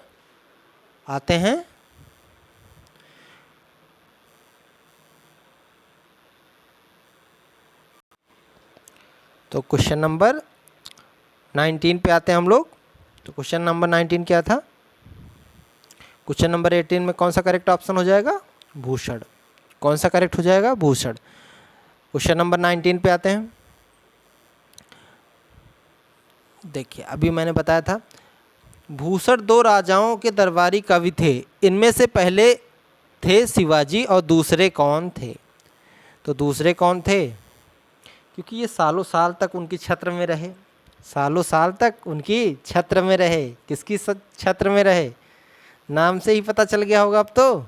आते हैं। तो क्वेश्चन नंबर 19 पे आते हैं हम लोग। तो क्वेश्चन नंबर 19 क्या था? क्वेश्चन नंबर 18 में कौन सा करेक्ट ऑप्शन हो जाएगा? भूषण। कौन सा करेक्ट हो जाएगा? भूषण। क्वेश्चन नंबर 19 पे आते हैं। देखिए, अभी मैंने बताया था भूषण 2 राजाओं के दरबारी कवि थे। इनमें से पहले थे शिवाजी और दूसरे कौन थे? तो दूसरे कौन थे? क्योंकि ये सालों साल तक उनकी छत्र में रहे। सालों साल तक उनकी छत्र में रहे। किसकी छत्र में रहे? नाम से ही पता चल गया होगा अब तो।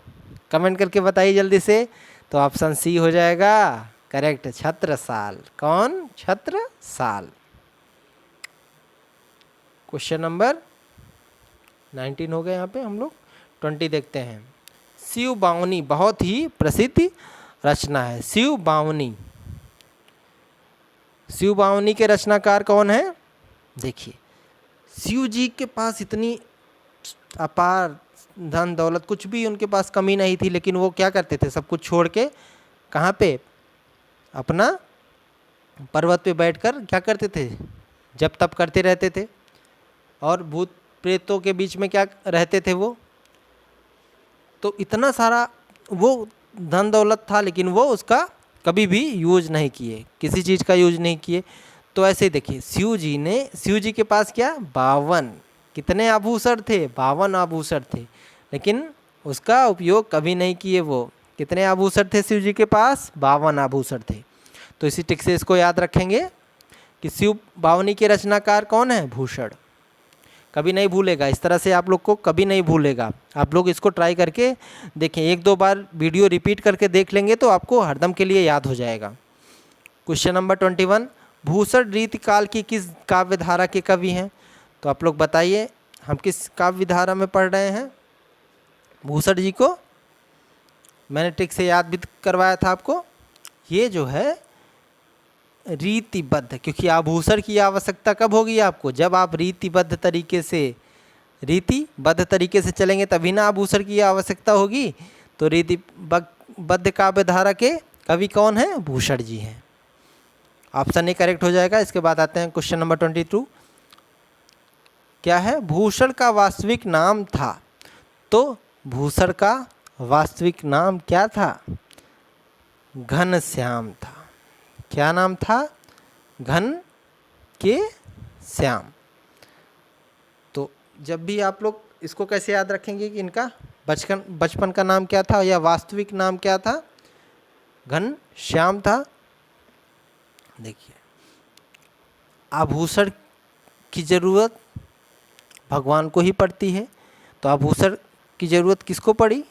कमेंट करके बताइए जल्दी से। तो ऑप्शन सी हो जाएगा, करेक्ट, छत्रसाल। कौन? छत्रसाल। क्वेश्चन नंबर 19 हो गए। यहाँ पे हम लोग 20 देखते हैं। शिव बावनी बहुत ही प्रसिद्ध रचना है। शिव बावनी, शिव बावनी के रचनाकार कौन है? देखिए, शिव जी के पास इतनी अपार धन दौलत, कुछ भी उनके पास कमी नहीं थी, लेकिन वो क्या करते थे? सब कुछ छोड़ के कहाँ पे? अपना पर्वत पे बैठकर क्या करते थे? जप तप करते रहते थे। और भूत प्रेतों के बीच में क्या रहते थे वो? तो इतना सारा वो धन दौलत था, लेकिन वो उसका कभी भी यूज नहीं किए, किसी चीज़ का यूज नहीं किए। तो ऐसे देखिए, शिव जी के पास क्या? 52, कितने आभूषण थे? 52 आभूषण थे, लेकिन उसका उपयोग कभी नहीं किए वो। कितने आभूषण थे शिव जी के पास? 52 आभूषण थे। तो इसी ट्रिक से इसको याद रखेंगे कि शिव बावनी के रचनाकार कौन है? भूषण। कभी नहीं भूलेगा, इस तरह से आप लोग को कभी नहीं भूलेगा। आप लोग इसको ट्राई करके देखें, 1-2 बार वीडियो रिपीट करके देख लेंगे तो आपको हरदम के लिए याद हो जाएगा। क्वेश्चन नंबर 21, भूषण रीतिकाल की किस काव्य धारा के कवि हैं? तो आप लोग बताइए, हम किस काव्य धारा में पढ़ रहे हैं भूषण जी को? मैंने ट्रिक से याद भी करवाया था आपको। ये जो है रीतिबद्ध, क्योंकि आभूषण की आवश्यकता कब होगी आपको? जब आप रीतिबद्ध तरीके से चलेंगे, तभी ना आभूषण की आवश्यकता होगी। तो रीतिबद्ध काव्य धारा के कवि कौन है? भूषण जी हैं। ऑप्शन ए करेक्ट हो जाएगा। इसके बाद आते हैं क्वेश्चन नंबर 22, क्या है? भूषण का वास्तविक नाम था। तो भूषण का वास्तविक नाम क्या था? घनश्याम था। क्या नाम था? घन के श्याम। तो जब भी आप लोग इसको कैसे याद रखेंगे कि इनका बचपन का नाम क्या था या वास्तविक नाम क्या था? घन श्याम था। देखिए, आभूषण की ज़रूरत भगवान को ही पड़ती है, तो आभूषण की ज़रूरत किसको पड़ी?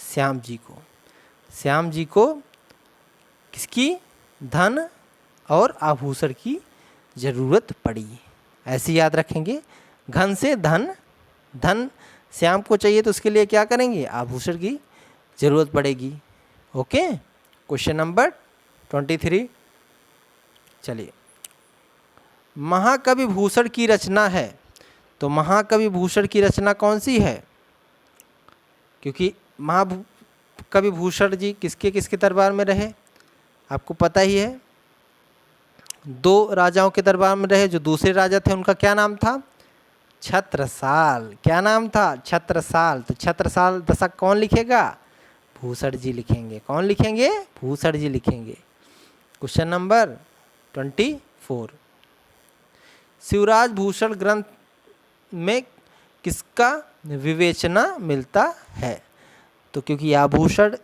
श्याम जी को। श्याम जी को किसकी? धन और आभूषण की ज़रूरत पड़ी। ऐसे याद रखेंगे, घन से धन, धन श्याम को चाहिए तो उसके लिए क्या करेंगे? आभूषण की ज़रूरत पड़ेगी। ओके। क्वेश्चन नंबर 23, चलिए, महाकवि भूषण की रचना है। तो महाकवि भूषण की रचना कौन सी है? क्योंकि महाकवि भूषण जी किसके किसके दरबार में रहे? आपको पता ही है, 2 राजाओं के दरबार में रहे। जो दूसरे राजा थे उनका क्या नाम था? छत्रसाल। क्या नाम था? छत्रसाल। तो छत्रसाल दशक कौन लिखेगा? भूषण जी लिखेंगे। कौन लिखेंगे? भूषण जी लिखेंगे। क्वेश्चन नंबर 24, शिवराज भूषण ग्रंथ में किसका विवेचना मिलता है? तो क्योंकि आभूषण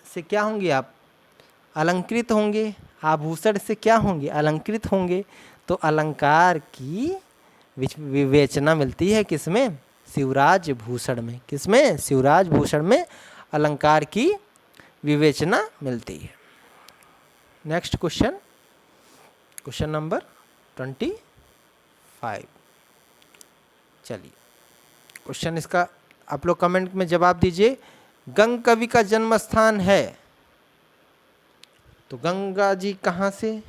से क्या होंगे आप? अलंकृत होंगे। आभूषण से क्या होंगे? अलंकृत होंगे। तो अलंकार की विवेचना मिलती है किसमें? शिवराज भूषण में। किसमें? शिवराज भूषण में अलंकार की विवेचना मिलती है। Next question, question number 25। चलिए, क्वेश्चन इसका आप लोग कमेंट में जवाब दीजिए। गंग कवि का जन्म स्थान है। तो गंगा जी कहाँ से?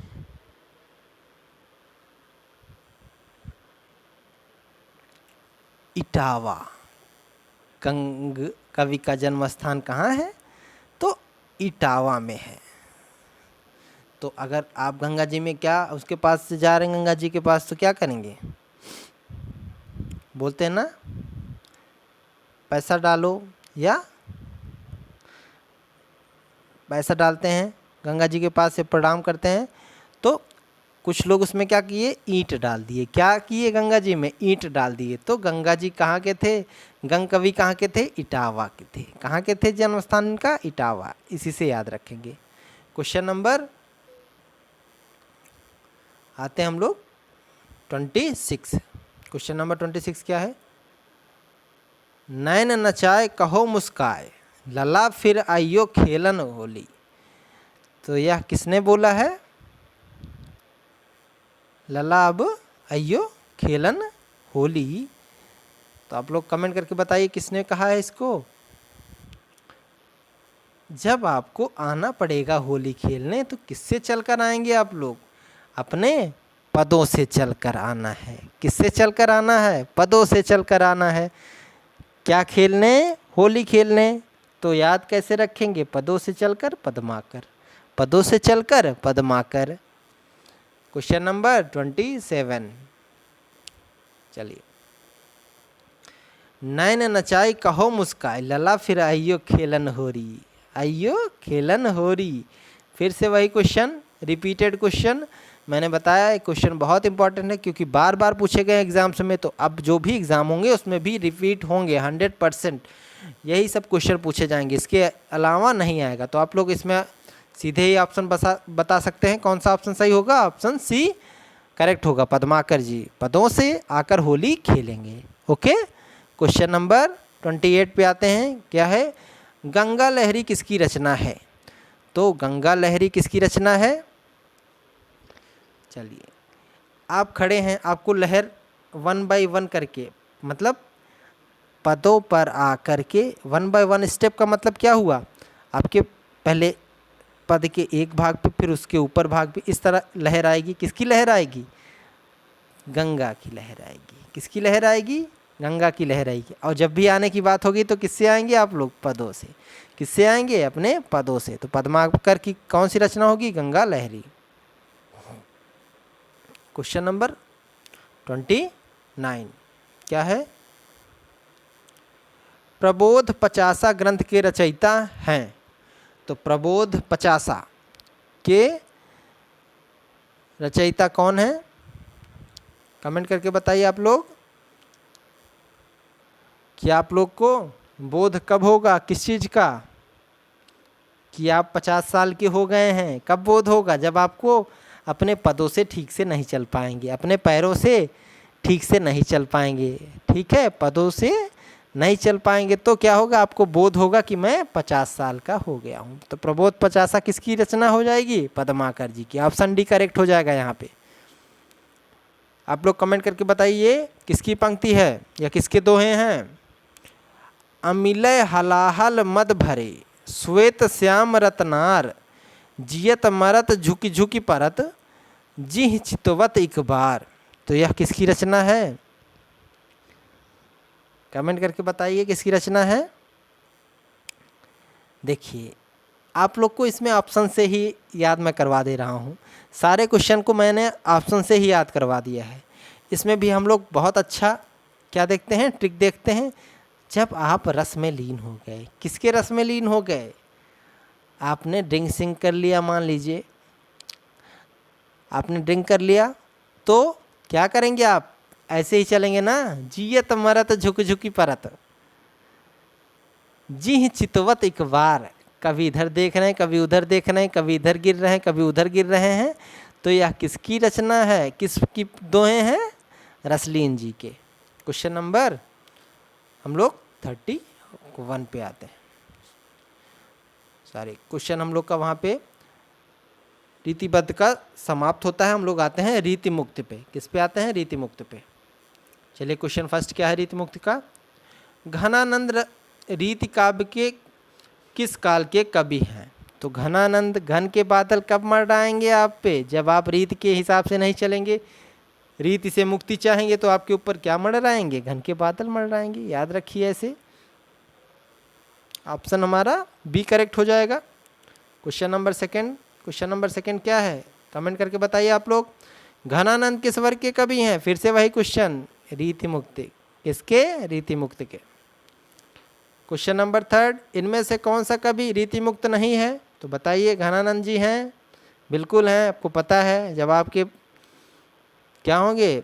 इटावा। गंग कवि का जन्म स्थान कहाँ है? तो इटावा में है। तो अगर आप गंगा जी में क्या उसके पास से जा रहे हैं, गंगा जी के पास, तो क्या करेंगे? बोलते हैं ना, पैसा डालो, या पैसा डालते हैं, गंगा जी के पास से प्रणाम करते हैं। तो कुछ लोग उसमें क्या किए? ईंट डाल दिए। क्या किए? गंगा जी में ईंट डाल दिए। तो गंगा जी कहाँ के थे? गंग कवि कहाँ के थे? इटावा के थे। कहाँ के थे जन्म स्थान इनका? इटावा। इसी से याद रखेंगे। क्वेश्चन नंबर आते हैं हम लोग 26। क्वेश्चन नंबर 26 क्या है? नैन नचाए कहो मुस्काए, लला फिर आइयो खेलन होली। तो यह किसने बोला है? लला अब आइयो खेलन होली। तो आप लोग कमेंट करके बताइए किसने कहा है इसको। जब आपको आना पड़ेगा होली खेलने तो किससे चलकर आएंगे आप लोग? अपने पदों से चलकर आना है। किससे चलकर आना है? पदों से चलकर आना है। क्या खेलने? होली खेलने। तो याद कैसे रखेंगे? पदों से चलकर पदमाकर, पदों से चलकर पदमाकर। Question number 27। चलिए। नैन नचाई कहो मुस्काई, लला फिर आइयो खेलन होरी। आइयो खेलन होरी। फिर से वही क्वेश्चन, रिपीटेड क्वेश्चन। मैंने बताया ये क्वेश्चन बहुत इंपॉर्टेंट है क्योंकि बार बार पूछे गए एग्जाम्स में। तो अब जो भी एग्ज़ाम होंगे उसमें भी रिपीट होंगे 100%। यही सब क्वेश्चन पूछे जाएंगे, इसके अलावा नहीं आएगा। तो आप लोग इसमें सीधे ही ऑप्शन बता सकते हैं कौन सा ऑप्शन सही होगा। ऑप्शन सी करेक्ट होगा, पदमाकर जी पदों से आकर होली खेलेंगे। ओके। क्वेश्चन नंबर 28 पे आते हैं। क्या है? गंगा लहरी किसकी रचना है? तो गंगा लहरी किसकी रचना है? चलिए, आप खड़े हैं, आपको लहर 1 बाय 1 करके, मतलब पदों पर आ करके 1 बाय 1 स्टेप का मतलब क्या हुआ? आपके पहले पद के एक भाग पे, फिर उसके ऊपर भाग पे, इस तरह लहर आएगी। किसकी लहर आएगी? गंगा की लहर आएगी। किसकी लहर आएगी? गंगा की लहर आएगी। और जब भी आने की बात होगी तो किससे आएंगे आप लोग? पदों से। किससे आएंगे? अपने पदों से। तो पद्माकर की कौन सी रचना होगी? गंगा लहरी। क्वेश्चन नंबर 29 क्या है? प्रबोध पचासा ग्रंथ के रचयिता हैं। तो प्रबोध पचासा के रचयिता कौन है? कमेंट करके बताइए आप लोग। कि आप लोग को बोध कब होगा किस चीज़ का? कि आप 50 साल के हो गए हैं। कब बोध होगा? जब आपको अपने पदों से ठीक से नहीं चल पाएंगे, अपने पैरों से ठीक से नहीं चल पाएंगे। ठीक है, पदों से नहीं चल पाएंगे तो क्या होगा? आपको बोध होगा कि मैं 50 साल का हो गया हूँ। तो प्रबोध पचासा किसकी रचना हो जाएगी? पद्माकर जी की। ऑप्शन डी करेक्ट हो जाएगा यहाँ पे। आप लोग कमेंट करके बताइए किसकी पंक्ति है या किसके दोहे हैं? अमिलय हलाहल मद भरे, श्वेत श्याम रतनार, जियत मरत झुकी झुकी परत, जिह चितवत एक बार। तो यह किसकी रचना है? कमेंट करके बताइए किसकी रचना है। देखिए, आप लोग को इसमें ऑप्शन से ही याद मैं करवा दे रहा हूँ। सारे क्वेश्चन को मैंने ऑप्शन से ही याद करवा दिया है। इसमें भी हम लोग बहुत अच्छा क्या देखते हैं? ट्रिक देखते हैं। जब आप रस में लीन हो गए, किसके रस में लीन हो गए? आपने ड्रिंक सिंक कर लिया, मान लीजिए आपने ड्रिंक कर लिया, तो क्या करेंगे आप? ऐसे ही चलेंगे ना, जियत मरत झुक झुकी परत, जी चितवत एक बार। कभी इधर देख रहे हैं, कभी उधर देख रहे हैं, कभी इधर गिर रहे हैं, कभी उधर गिर रहे हैं। तो यह किसकी रचना है? किसकी दोहे हैं? रसलीन जी के। क्वेश्चन नंबर हम लोग 31 पे आते हैं। सारे क्वेश्चन हम लोग का वहाँ पे रीतिबद्ध का समाप्त होता है। हम लोग आते हैं रीति मुक्त पे। किस पे आते हैं? रीति मुक्त पे। चलिए, क्वेश्चन फर्स्ट क्या है रीति मुक्त का? घनानंद रीति काव्य के किस काल के कवि हैं? तो घनानंद, घन के बादल कब मंडराएंगे आप पे? जब आप रीति के हिसाब से नहीं चलेंगे, रीति से मुक्ति चाहेंगे, तो आपके ऊपर क्या मंडराएंगे? घन के बादल मंडराएंगे। याद रखिए ऐसे। ऑप्शन हमारा बी करेक्ट हो जाएगा। क्वेश्चन नंबर सेकंड क्या है? कमेंट करके बताइए आप लोग। घनानंद किस वर्ग के कवि हैं? फिर से वही क्वेश्चन, रीति मुक्त। किसके? रीति मुक्त के। क्वेश्चन नंबर 3, इनमें से कौन सा कवि रीति मुक्त नहीं है? तो बताइए। घनानंद जी हैं, बिल्कुल हैं, आपको पता है। जब आपके क्या होंगे?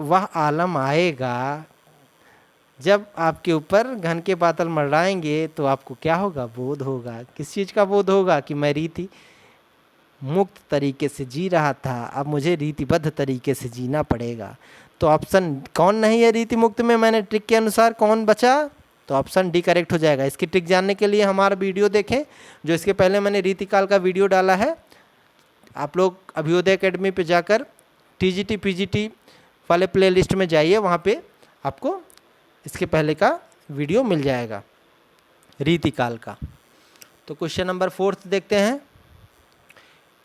वह आलम आएगा जब आपके ऊपर घन के बादल मंडराएंगे, तो आपको क्या होगा? बोध होगा। किस चीज़ का बोध होगा? कि मैं रीति मुक्त तरीके से जी रहा था, अब मुझे रीतिबद्ध तरीके से जीना पड़ेगा। तो ऑप्शन कौन नहीं है रीति मुक्त में? मैंने ट्रिक के अनुसार कौन बचा? तो ऑप्शन डी करेक्ट हो जाएगा। इसकी ट्रिक जानने के लिए हमारा वीडियो देखें, जो इसके पहले मैंने रीतिकाल का वीडियो डाला है। आप लोग अभ्युदय एकेडमी पे जाकर टीजीटी पीजीटी वाले प्ले लिस्ट में जाइए, वहाँ पे आपको इसके पहले का वीडियो मिल जाएगा रीतिकाल का। तो क्वेश्चन नंबर 4 देखते हैं।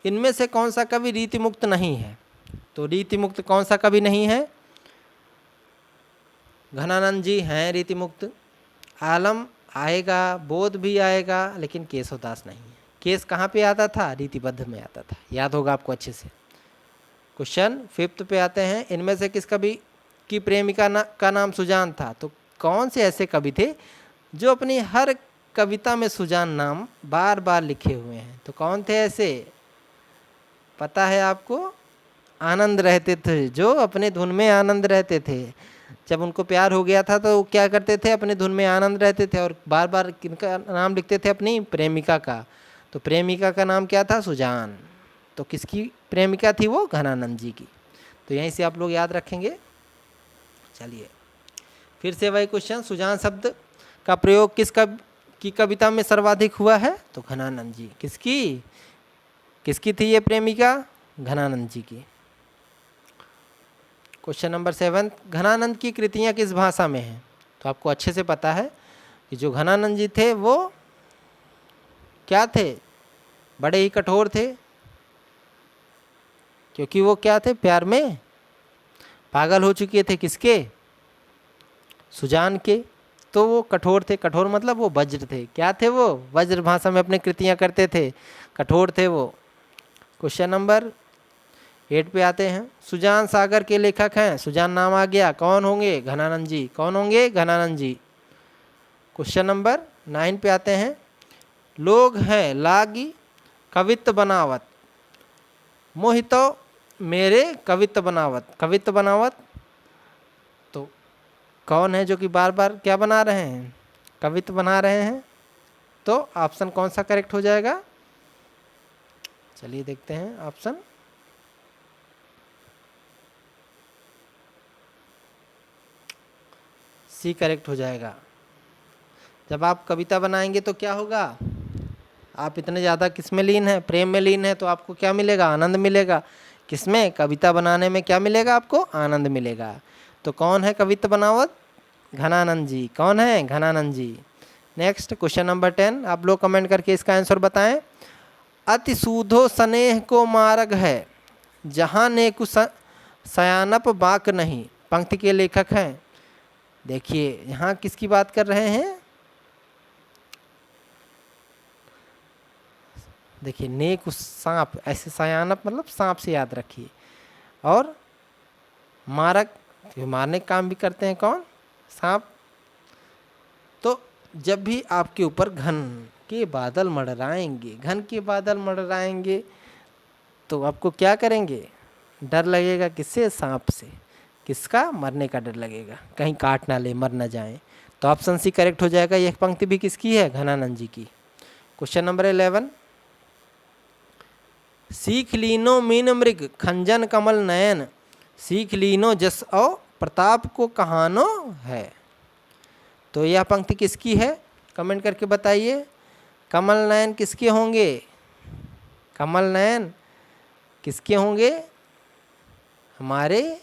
इनमें से कौन सा कवि रीति मुक्त नहीं है? तो रीति मुक्त कौन सा कवि नहीं है? घनानंद जी हैं रीति मुक्त, आलम आएगा, बोध भी आएगा, लेकिन केशवदास नहीं है। केस कहाँ पे आता था? रीतिबद्ध में आता था, याद होगा आपको अच्छे से। क्वेश्चन 5 पे आते हैं। इनमें से किस कवि की प्रेमिका का नाम सुजान था? तो कौन से ऐसे कवि थे जो अपनी हर कविता में सुजान नाम बार बार लिखे हुए हैं? तो कौन थे ऐसे? पता है आपको? आनंद रहते थे, जो अपने धुन में आनंद रहते थे। जब उनको प्यार हो गया था तो वो क्या करते थे? अपने धुन में आनंद रहते थे और बार बार किनका नाम लिखते थे? अपनी प्रेमिका का। तो प्रेमिका का नाम क्या था? सुजान। तो किसकी प्रेमिका थी वो? घनानंद जी की। तो यहीं से आप लोग याद रखेंगे। चलिए फिर से वही क्वेश्चन, सुजान शब्द का प्रयोग की कविता में सर्वाधिक हुआ है? तो घनानंद जी। किसकी थी ये प्रेमिका? घनानंद जी की। क्वेश्चन नंबर 7, घनानंद की कृतियाँ किस भाषा में हैं? तो आपको अच्छे से पता है कि जो घनानंद जी थे वो क्या थे? बड़े ही कठोर थे, क्योंकि वो क्या थे? प्यार में पागल हो चुके थे। किसके? सुजान के। तो वो कठोर थे। कठोर मतलब वो वज्र थे। क्या थे वो? वज्र भाषा में अपनी कृतियाँ करते थे, कठोर थे वो। क्वेश्चन नंबर 8 पे आते हैं। सुजान सागर के लेखक हैं, सुजान नाम आ गया, कौन होंगे? घनानंद जी। कौन होंगे? घनानंद जी। क्वेश्चन नंबर 9 पे आते हैं। लोग हैं लागी कवित्व बनावत, मोहितो मेरे कवित्व बनावत। कवित्व बनावत तो कौन है जो कि बार बार क्या बना रहे हैं? कवित्व बना रहे हैं। तो ऑप्शन कौन सा करेक्ट हो जाएगा? चलिए देखते हैं। ऑप्शन सी करेक्ट हो जाएगा। जब आप कविता बनाएंगे तो क्या होगा? आप इतने ज़्यादा किस में लीन है? प्रेम में लीन है, तो आपको क्या मिलेगा? आनंद मिलेगा। किसमें? कविता बनाने में क्या मिलेगा आपको? आनंद मिलेगा। तो कौन है कवित्व बनावत? घनानंद जी। कौन है? घनानंद जी। नेक्स्ट क्वेश्चन नंबर 10, आप लोग कमेंट करके इसका आंसर बताएं। अति सूधो स्नेह को मार्ग है, जहाँ ने कुछ सयानप बाक नहीं। पंक्ति के लेखक हैं। देखिए यहाँ किसकी बात कर रहे हैं? देखिए नेक सांप, ऐसे सयानप मतलब सांप से याद रखिए। और मारक, मारने का काम भी करते हैं कौन? सांप। तो जब भी आपके ऊपर घन के बादल मंडराएंगे, घन के बादल मंडराएंगे, तो आपको क्या करेंगे? डर लगेगा। किससे? सांप से। किसका? मरने का डर लगेगा, कहीं काट ना ले, मर ना जाए। तो ऑप्शन सी करेक्ट हो जाएगा। यह पंक्ति भी किसकी है? घनानंद जी की। क्वेश्चन नंबर 11, सीख लीनो मीन मृग खंजन कमल नयन, सीख लीनो जस औ प्रताप को कहानो है। तो यह पंक्ति किसकी है? कमेंट करके बताइए। कमल नयन किसके होंगे? कमल नयन किसके होंगे? हमारे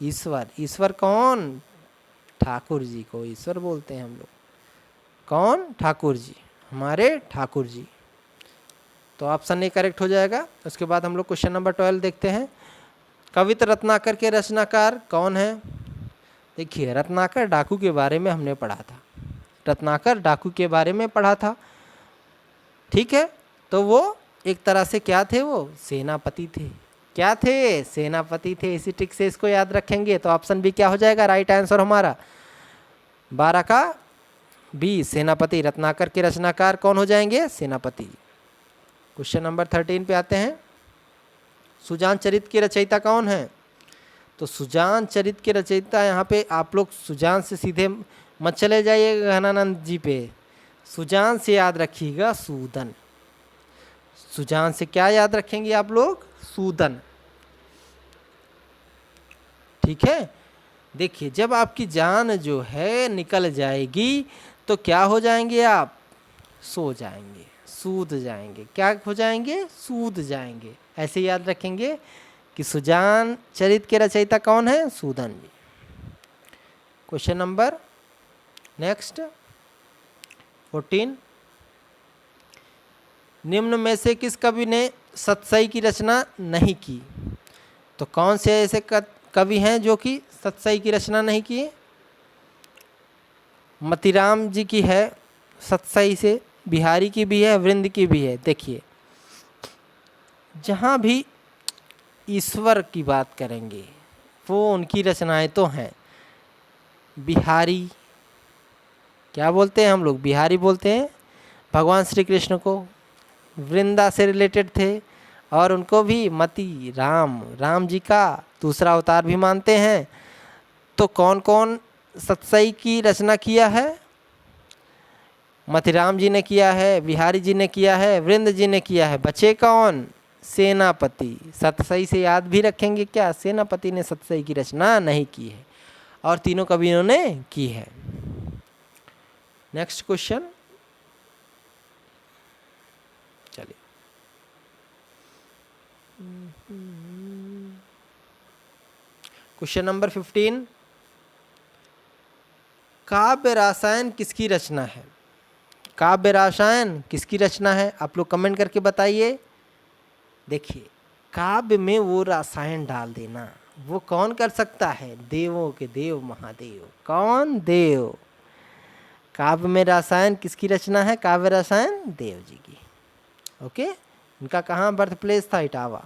ईश्वर। ईश्वर कौन? ठाकुर जी को ईश्वर बोलते हैं हम लोग। कौन? ठाकुर जी, हमारे ठाकुर जी। तो ऑप्शन ए करेक्ट हो जाएगा। उसके बाद हम लोग क्वेश्चन नंबर 12 देखते हैं। कविता रत्नाकर के रचनाकार कौन है? देखिए रत्नाकर डाकू के बारे में हमने पढ़ा था। रत्नाकर डाकू के बारे में पढ़ा था, ठीक है। तो वो एक तरह से क्या थे? वो सेनापति थे। क्या थे? सेनापति थे। इसी ट्रिक से इसको याद रखेंगे। तो ऑप्शन बी क्या हो जाएगा? राइट आंसर हमारा 12 का बी, सेनापति। रत्नाकर के रचनाकार कौन हो जाएंगे? सेनापति। क्वेश्चन नंबर 13 पे आते हैं। सुजान चरित के रचयिता कौन है? तो सुजान चरित के रचयिता, यहाँ पे आप लोग सुजान से सीधे मत चले जाइएगा घनानंद जी पे, सुजान से याद रखिएगा सूदन। सुजान से क्या याद रखेंगे आप लोग? सूदन, ठीक है। देखिए जब आपकी जान जो है निकल जाएगी तो क्या हो जाएंगे आप? सो जाएंगे, सूद जाएंगे। क्या हो जाएंगे? सूद जाएंगे। ऐसे याद रखेंगे कि सुजान चरित के रचयिता कौन है? सूदन जी। क्वेश्चन नंबर नेक्स्ट 14, निम्न में से किस कवि ने सतसई की रचना नहीं की? तो कौन से ऐसे कवि हैं जो कि सतसई की रचना नहीं किए? मतीराम जी की है सतसई से, बिहारी की भी है, वृंद की भी है। देखिए, जहाँ भी ईश्वर की बात करेंगे वो उनकी रचनाएं तो हैं। बिहारी, क्या बोलते हैं हम लोग? बिहारी बोलते हैं भगवान श्री कृष्ण को। वृंदा से रिलेटेड थे और उनको भी मती राम जी का दूसरा अवतार भी मानते हैं। तो कौन कौन सतसई की रचना किया है? मतीराम जी ने किया है, बिहारी जी ने किया है, वृंद जी ने किया है। बचे कौन? सेनापति। सतसई से याद भी रखेंगे क्या? सेनापति ने सतसई की रचना नहीं की है और तीनों कवियों ने की है। नेक्स्ट क्वेश्चन, चलिए क्वेश्चन नंबर 15, काव्य रसायन किसकी रचना है? काव्य रसायन किसकी रचना है? आप लोग कमेंट करके बताइए। देखिए, काव्य में वो रसायन डाल देना वो कौन कर सकता है? देवों के देव महादेव। कौन? देव। काव्य में रसायन किसकी रचना है? काव्य रसायन देव जी की। ओके, इनका कहाँ बर्थ प्लेस था? इटावा।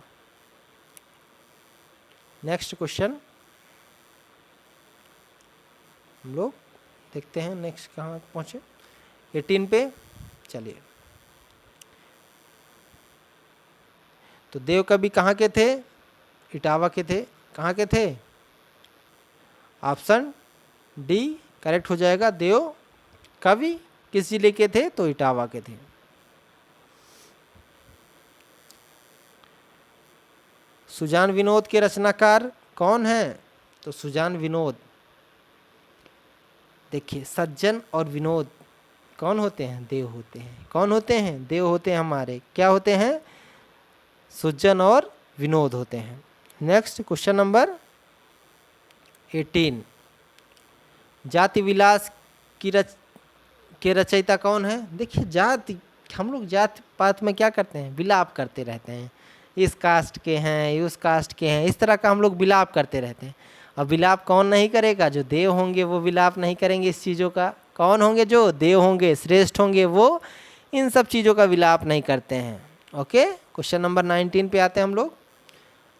नेक्स्ट क्वेश्चन हम लोग देखते हैं नेक्स्ट कहाँ पहुँचे। 18 पे चलिए। तो देव कवि कहाँ के थे? इटावा के थे। कहाँ के थे? ऑप्शन डी करेक्ट हो जाएगा। देव कवि किस जिले के थे? तो इटावा के थे। सुजान विनोद के रचनाकार कौन है? तो सुजान विनोद। देखिए, सज्जन और विनोद कौन होते हैं? देव होते हैं। कौन होते हैं? देव होते हैं हमारे। क्या होते हैं? सुजन और विनोद होते हैं। नेक्स्ट क्वेश्चन नंबर 18, जाति विलास के रचयिता कौन है? देखिए, जाति, हम लोग जाति पात में क्या करते हैं? विलाप करते रहते हैं। इस कास्ट के हैं, उस कास्ट के हैं, इस तरह का हम लोग विलाप करते रहते हैं। अब विलाप कौन नहीं करेगा? जो देव होंगे वो विलाप नहीं करेंगे इस चीज़ों का। कौन होंगे? जो देव होंगे, श्रेष्ठ होंगे, वो इन सब चीज़ों का विलाप नहीं करते हैं। ओके, क्वेश्चन नंबर 19 पे आते हैं हम लोग।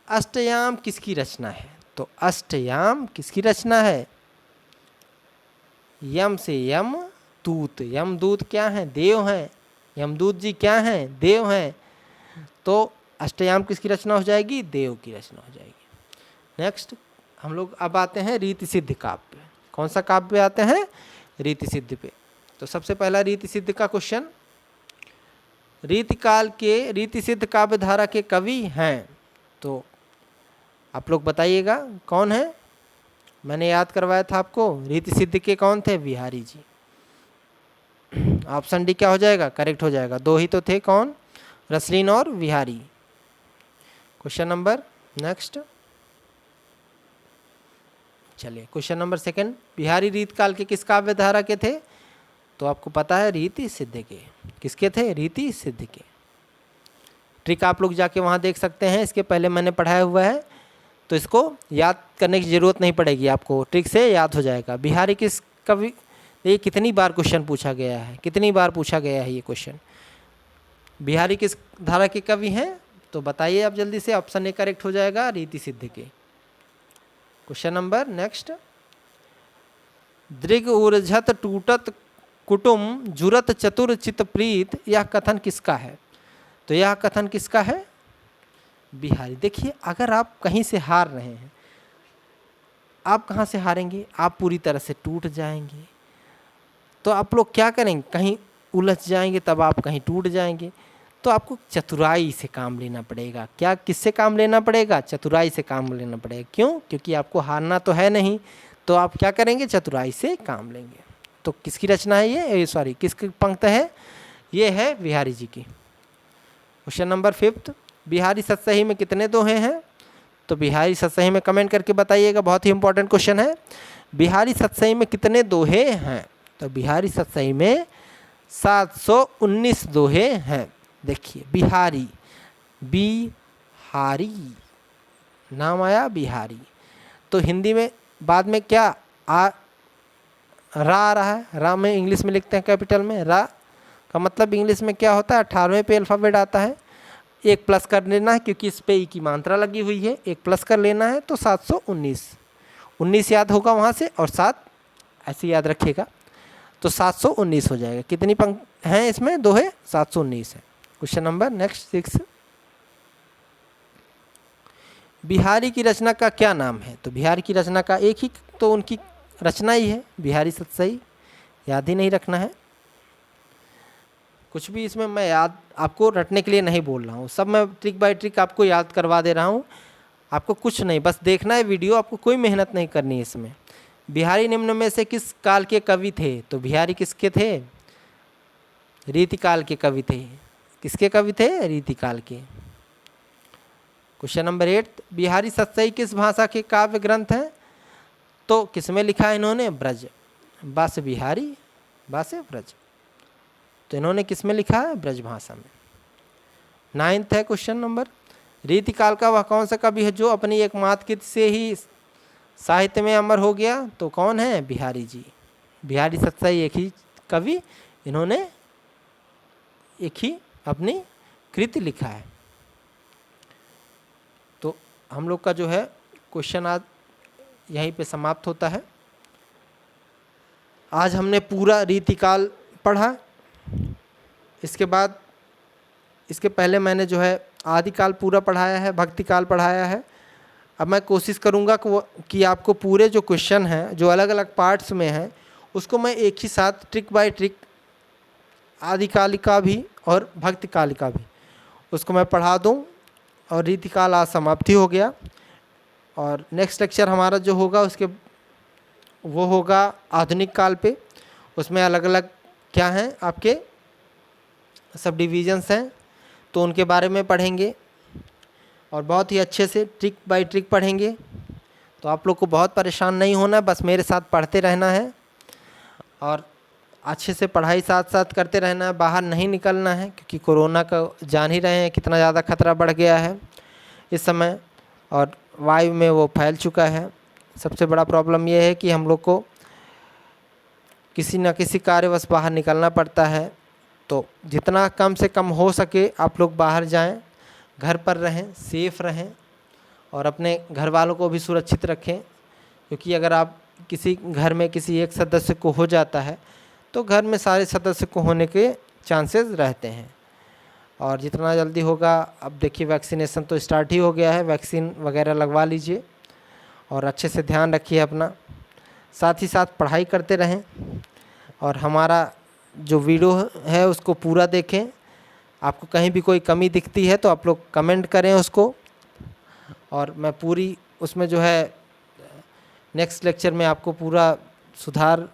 अष्टयाम किसकी रचना है? तो अष्टयाम किसकी रचना है? यम से यम दूत। यमदूत क्या हैं? देव हैं। यमदूत जी क्या हैं? देव हैं। तो अष्टयाम किसकी रचना हो जाएगी? देव की रचना हो जाएगी। नेक्स्ट हम लोग अब आते हैं रीति सिद्ध काव्य पे। कौन सा काव्य पे आते हैं? रीति सिद्ध पे। तो सबसे पहला रीति सिद्ध का क्वेश्चन, रीतिकाल के रीति सिद्ध काव्य धारा के कवि हैं। तो आप लोग बताइएगा कौन है? मैंने याद करवाया था आपको, रीति सिद्ध के कौन थे? बिहारी जी। ऑप्शन डी क्या हो जाएगा? करेक्ट हो जाएगा। दो ही तो थे, कौन? रसलीन और बिहारी। क्वेश्चन नंबर नेक्स्ट, चलिए क्वेश्चन नंबर 2, बिहारी रीतकाल के किस काव्य धारा के थे? तो आपको पता है रीति सिद्ध के। किसके थे? रीति सिद्ध के। ट्रिक आप लोग जाके वहाँ देख सकते हैं, इसके पहले मैंने पढ़ाया हुआ है, तो इसको याद करने की ज़रूरत नहीं पड़ेगी आपको, ट्रिक से याद हो जाएगा। बिहारी किस कवि, ये कितनी बार क्वेश्चन पूछा गया है, कितनी बार पूछा गया है ये क्वेश्चन। बिहारी किस धारा के कवि हैं? तो बताइए आप जल्दी से। ऑप्शन ए करेक्ट हो जाएगा, रीति सिद्ध के। क्वेश्चन नंबर नेक्स्ट, दृग ऊर्झत टूटत कुटुम जुरत चतुर चित प्रीत, यह कथन किसका है? तो यह कथन किसका है? बिहारी। देखिए, अगर आप कहीं से हार रहे हैं, आप कहाँ से हारेंगे? आप पूरी तरह से टूट जाएंगे। तो आप लोग क्या करेंगे? कहीं उलझ जाएंगे, तब आप कहीं टूट जाएंगे। तो आपको चतुराई से काम लेना पड़ेगा। क्या, किससे काम लेना पड़ेगा? चतुराई से काम लेना पड़ेगा। क्यों? क्योंकि आपको हारना तो है नहीं, तो आप क्या करेंगे? चतुराई से काम लेंगे। तो किसकी रचना है ये, सॉरी किसकी पंक्त है, ये है बिहारी जी की। क्वेश्चन नंबर 5, बिहारी सतसही में कितने दोहे हैं? तो बिहारी सतसही में कमेंट करके बताइएगा, बहुत ही इंपॉर्टेंट क्वेश्चन है। बिहारी सतसही में कितने दोहे हैं? तो बिहारी सतसही में 719 दोहे हैं। देखिए बिहारी, बिहारी नाम आया बिहारी, तो हिंदी में बाद में क्या रा आ रहा है, रा में इंग्लिश में लिखते हैं कैपिटल में, रा का मतलब इंग्लिश में क्या होता है, 18वें पे अल्फ़ाबेट आता है। एक प्लस कर लेना है क्योंकि इस पे ई की मात्रा लगी हुई है, एक प्लस कर लेना है तो 719, 19 याद होगा वहाँ से और 7 ऐसे याद रखिएगा, तो 719 हो जाएगा। कितनी पंक्त हैं इसमें, दोहे 719 है। क्वेश्चन नंबर नेक्स्ट 6, बिहारी की रचना का क्या नाम है? तो बिहारी की रचना का एक ही तो उनकी रचना ही है, बिहारी सतसही, याद ही नहीं रखना है कुछ भी इसमें। मैं याद आपको रटने के लिए नहीं बोल रहा हूँ, सब मैं ट्रिक बाय ट्रिक आपको याद करवा दे रहा हूँ। आपको कुछ नहीं, बस देखना है वीडियो, आपको कोई मेहनत नहीं करनी है इसमें। बिहारी निम्न में से किस काल के कवि थे? तो बिहारी किसके थे? रीतिकाल के कवि थे। किसके कवि थे? रीतिकाल के। क्वेश्चन नंबर 8, बिहारी सतसही किस भाषा के काव्य ग्रंथ हैं? तो किसमें लिखा है इन्होंने? ब्रज, बास बिहारी बासे ब्रज, तो इन्होंने किसमें लिखा है? ब्रज भाषा में। 9th है क्वेश्चन नंबर, रीतिकाल का वह कौन सा कवि है जो अपनी एकमात्र कृति से ही साहित्य में अमर हो गया? तो कौन है? बिहारी जी। बिहारी सतसही एक ही कवि, इन्होंने एक ही अपनी कृति लिखा है। तो हम लोग का जो है क्वेश्चन आज यहीं पे समाप्त होता है। आज हमने पूरा रीतिकाल पढ़ा, इसके बाद इसके पहले मैंने जो है आदिकाल पूरा पढ़ाया है, भक्तिकाल पढ़ाया है। अब मैं कोशिश करूँगा कि आपको पूरे जो क्वेश्चन हैं जो अलग अलग पार्ट्स में हैं उसको मैं एक ही साथ ट्रिक बाय ट्रिक, आदिकालिका भी और भक्तिकालिका भी, उसको मैं पढ़ा दूँ। और रीतिकाल आज समाप्ति हो गया, और नेक्स्ट लेक्चर हमारा जो होगा उसके वो होगा आधुनिक काल पे। उसमें अलग अलग क्या हैं आपके सब डिविजन्स हैं, तो उनके बारे में पढ़ेंगे और बहुत ही अच्छे से ट्रिक बाय ट्रिक पढ़ेंगे। तो आप लोग को बहुत परेशान नहीं होना, बस मेरे साथ पढ़ते रहना है और अच्छे से पढ़ाई साथ साथ करते रहना है। बाहर नहीं निकलना है क्योंकि कोरोना का जान ही रहे हैं कितना ज़्यादा खतरा बढ़ गया है इस समय, और वायु में वो फैल चुका है। सबसे बड़ा प्रॉब्लम ये है कि हम लोग को किसी न किसी कार्यवश बाहर निकलना पड़ता है, तो जितना कम से कम हो सके आप लोग बाहर जाएं, घर पर रहें, सेफ रहें और अपने घर वालों को भी सुरक्षित रखें। क्योंकि अगर आप किसी घर में किसी एक सदस्य को हो जाता है तो घर में सारे सदस्य को होने के चांसेस रहते हैं। और जितना जल्दी होगा, अब देखिए वैक्सीनेशन तो स्टार्ट ही हो गया है, वैक्सीन वगैरह लगवा लीजिए और अच्छे से ध्यान रखिए अपना, साथ ही साथ पढ़ाई करते रहें। और हमारा जो वीडियो है उसको पूरा देखें। आपको कहीं भी कोई कमी दिखती है तो आप लोग कमेंट करें उसको, और मैं पूरी उसमें जो है नेक्स्ट लेक्चर में आपको पूरा सुधार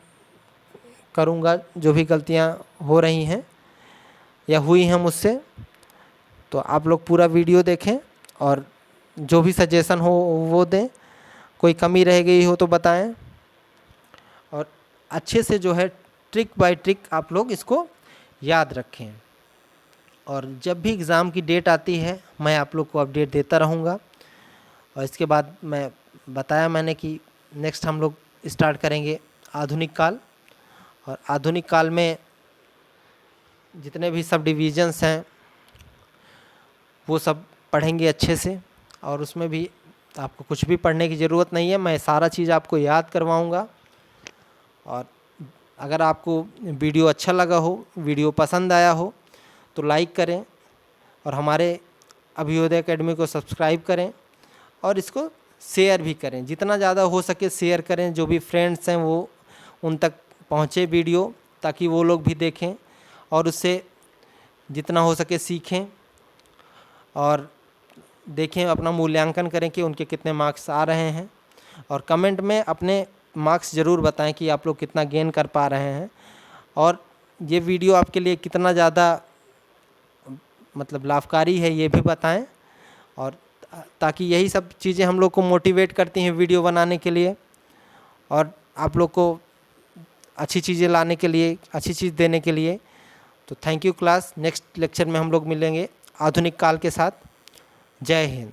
करूँगा जो भी गलतियाँ हो रही हैं या हुई हैं मुझसे। तो आप लोग पूरा वीडियो देखें और जो भी सजेशन हो वो दें, कोई कमी रह गई हो तो बताएं, और अच्छे से जो है ट्रिक बाय ट्रिक आप लोग इसको याद रखें। और जब भी एग्ज़ाम की डेट आती है मैं आप लोग को अपडेट देता रहूँगा। और इसके बाद मैं बताया मैंने कि नेक्स्ट हम लोग स्टार्ट करेंगे आधुनिक काल, और आधुनिक काल में जितने भी सब डिविजन्स हैं वो सब पढ़ेंगे अच्छे से, और उसमें भी आपको कुछ भी पढ़ने की ज़रूरत नहीं है, मैं सारा चीज़ आपको याद करवाऊँगा। और अगर आपको वीडियो अच्छा लगा हो, वीडियो पसंद आया हो तो लाइक करें और हमारे अभ्युदय एकेडमी को सब्सक्राइब करें और इसको शेयर भी करें, जितना ज़्यादा हो सके शेयर करें। जो भी फ्रेंड्स हैं वो उन तक पहुँचे वीडियो, ताकि वो लोग भी देखें और उससे जितना हो सके सीखें और देखें, अपना मूल्यांकन करें कि उनके कितने मार्क्स आ रहे हैं। और कमेंट में अपने मार्क्स ज़रूर बताएं कि आप लोग कितना गेन कर पा रहे हैं, और ये वीडियो आपके लिए कितना ज़्यादा मतलब लाभकारी है ये भी बताएं। और ताकि यही सब चीज़ें हम लोग को मोटिवेट करती हैं वीडियो बनाने के लिए, और आप लोग को अच्छी चीज़ें लाने के लिए, अच्छी चीज़ देने के लिए। तो thank you class. Next lecture में हम लोग मिलेंगे आधुनिक काल के साथ। जय हिंद।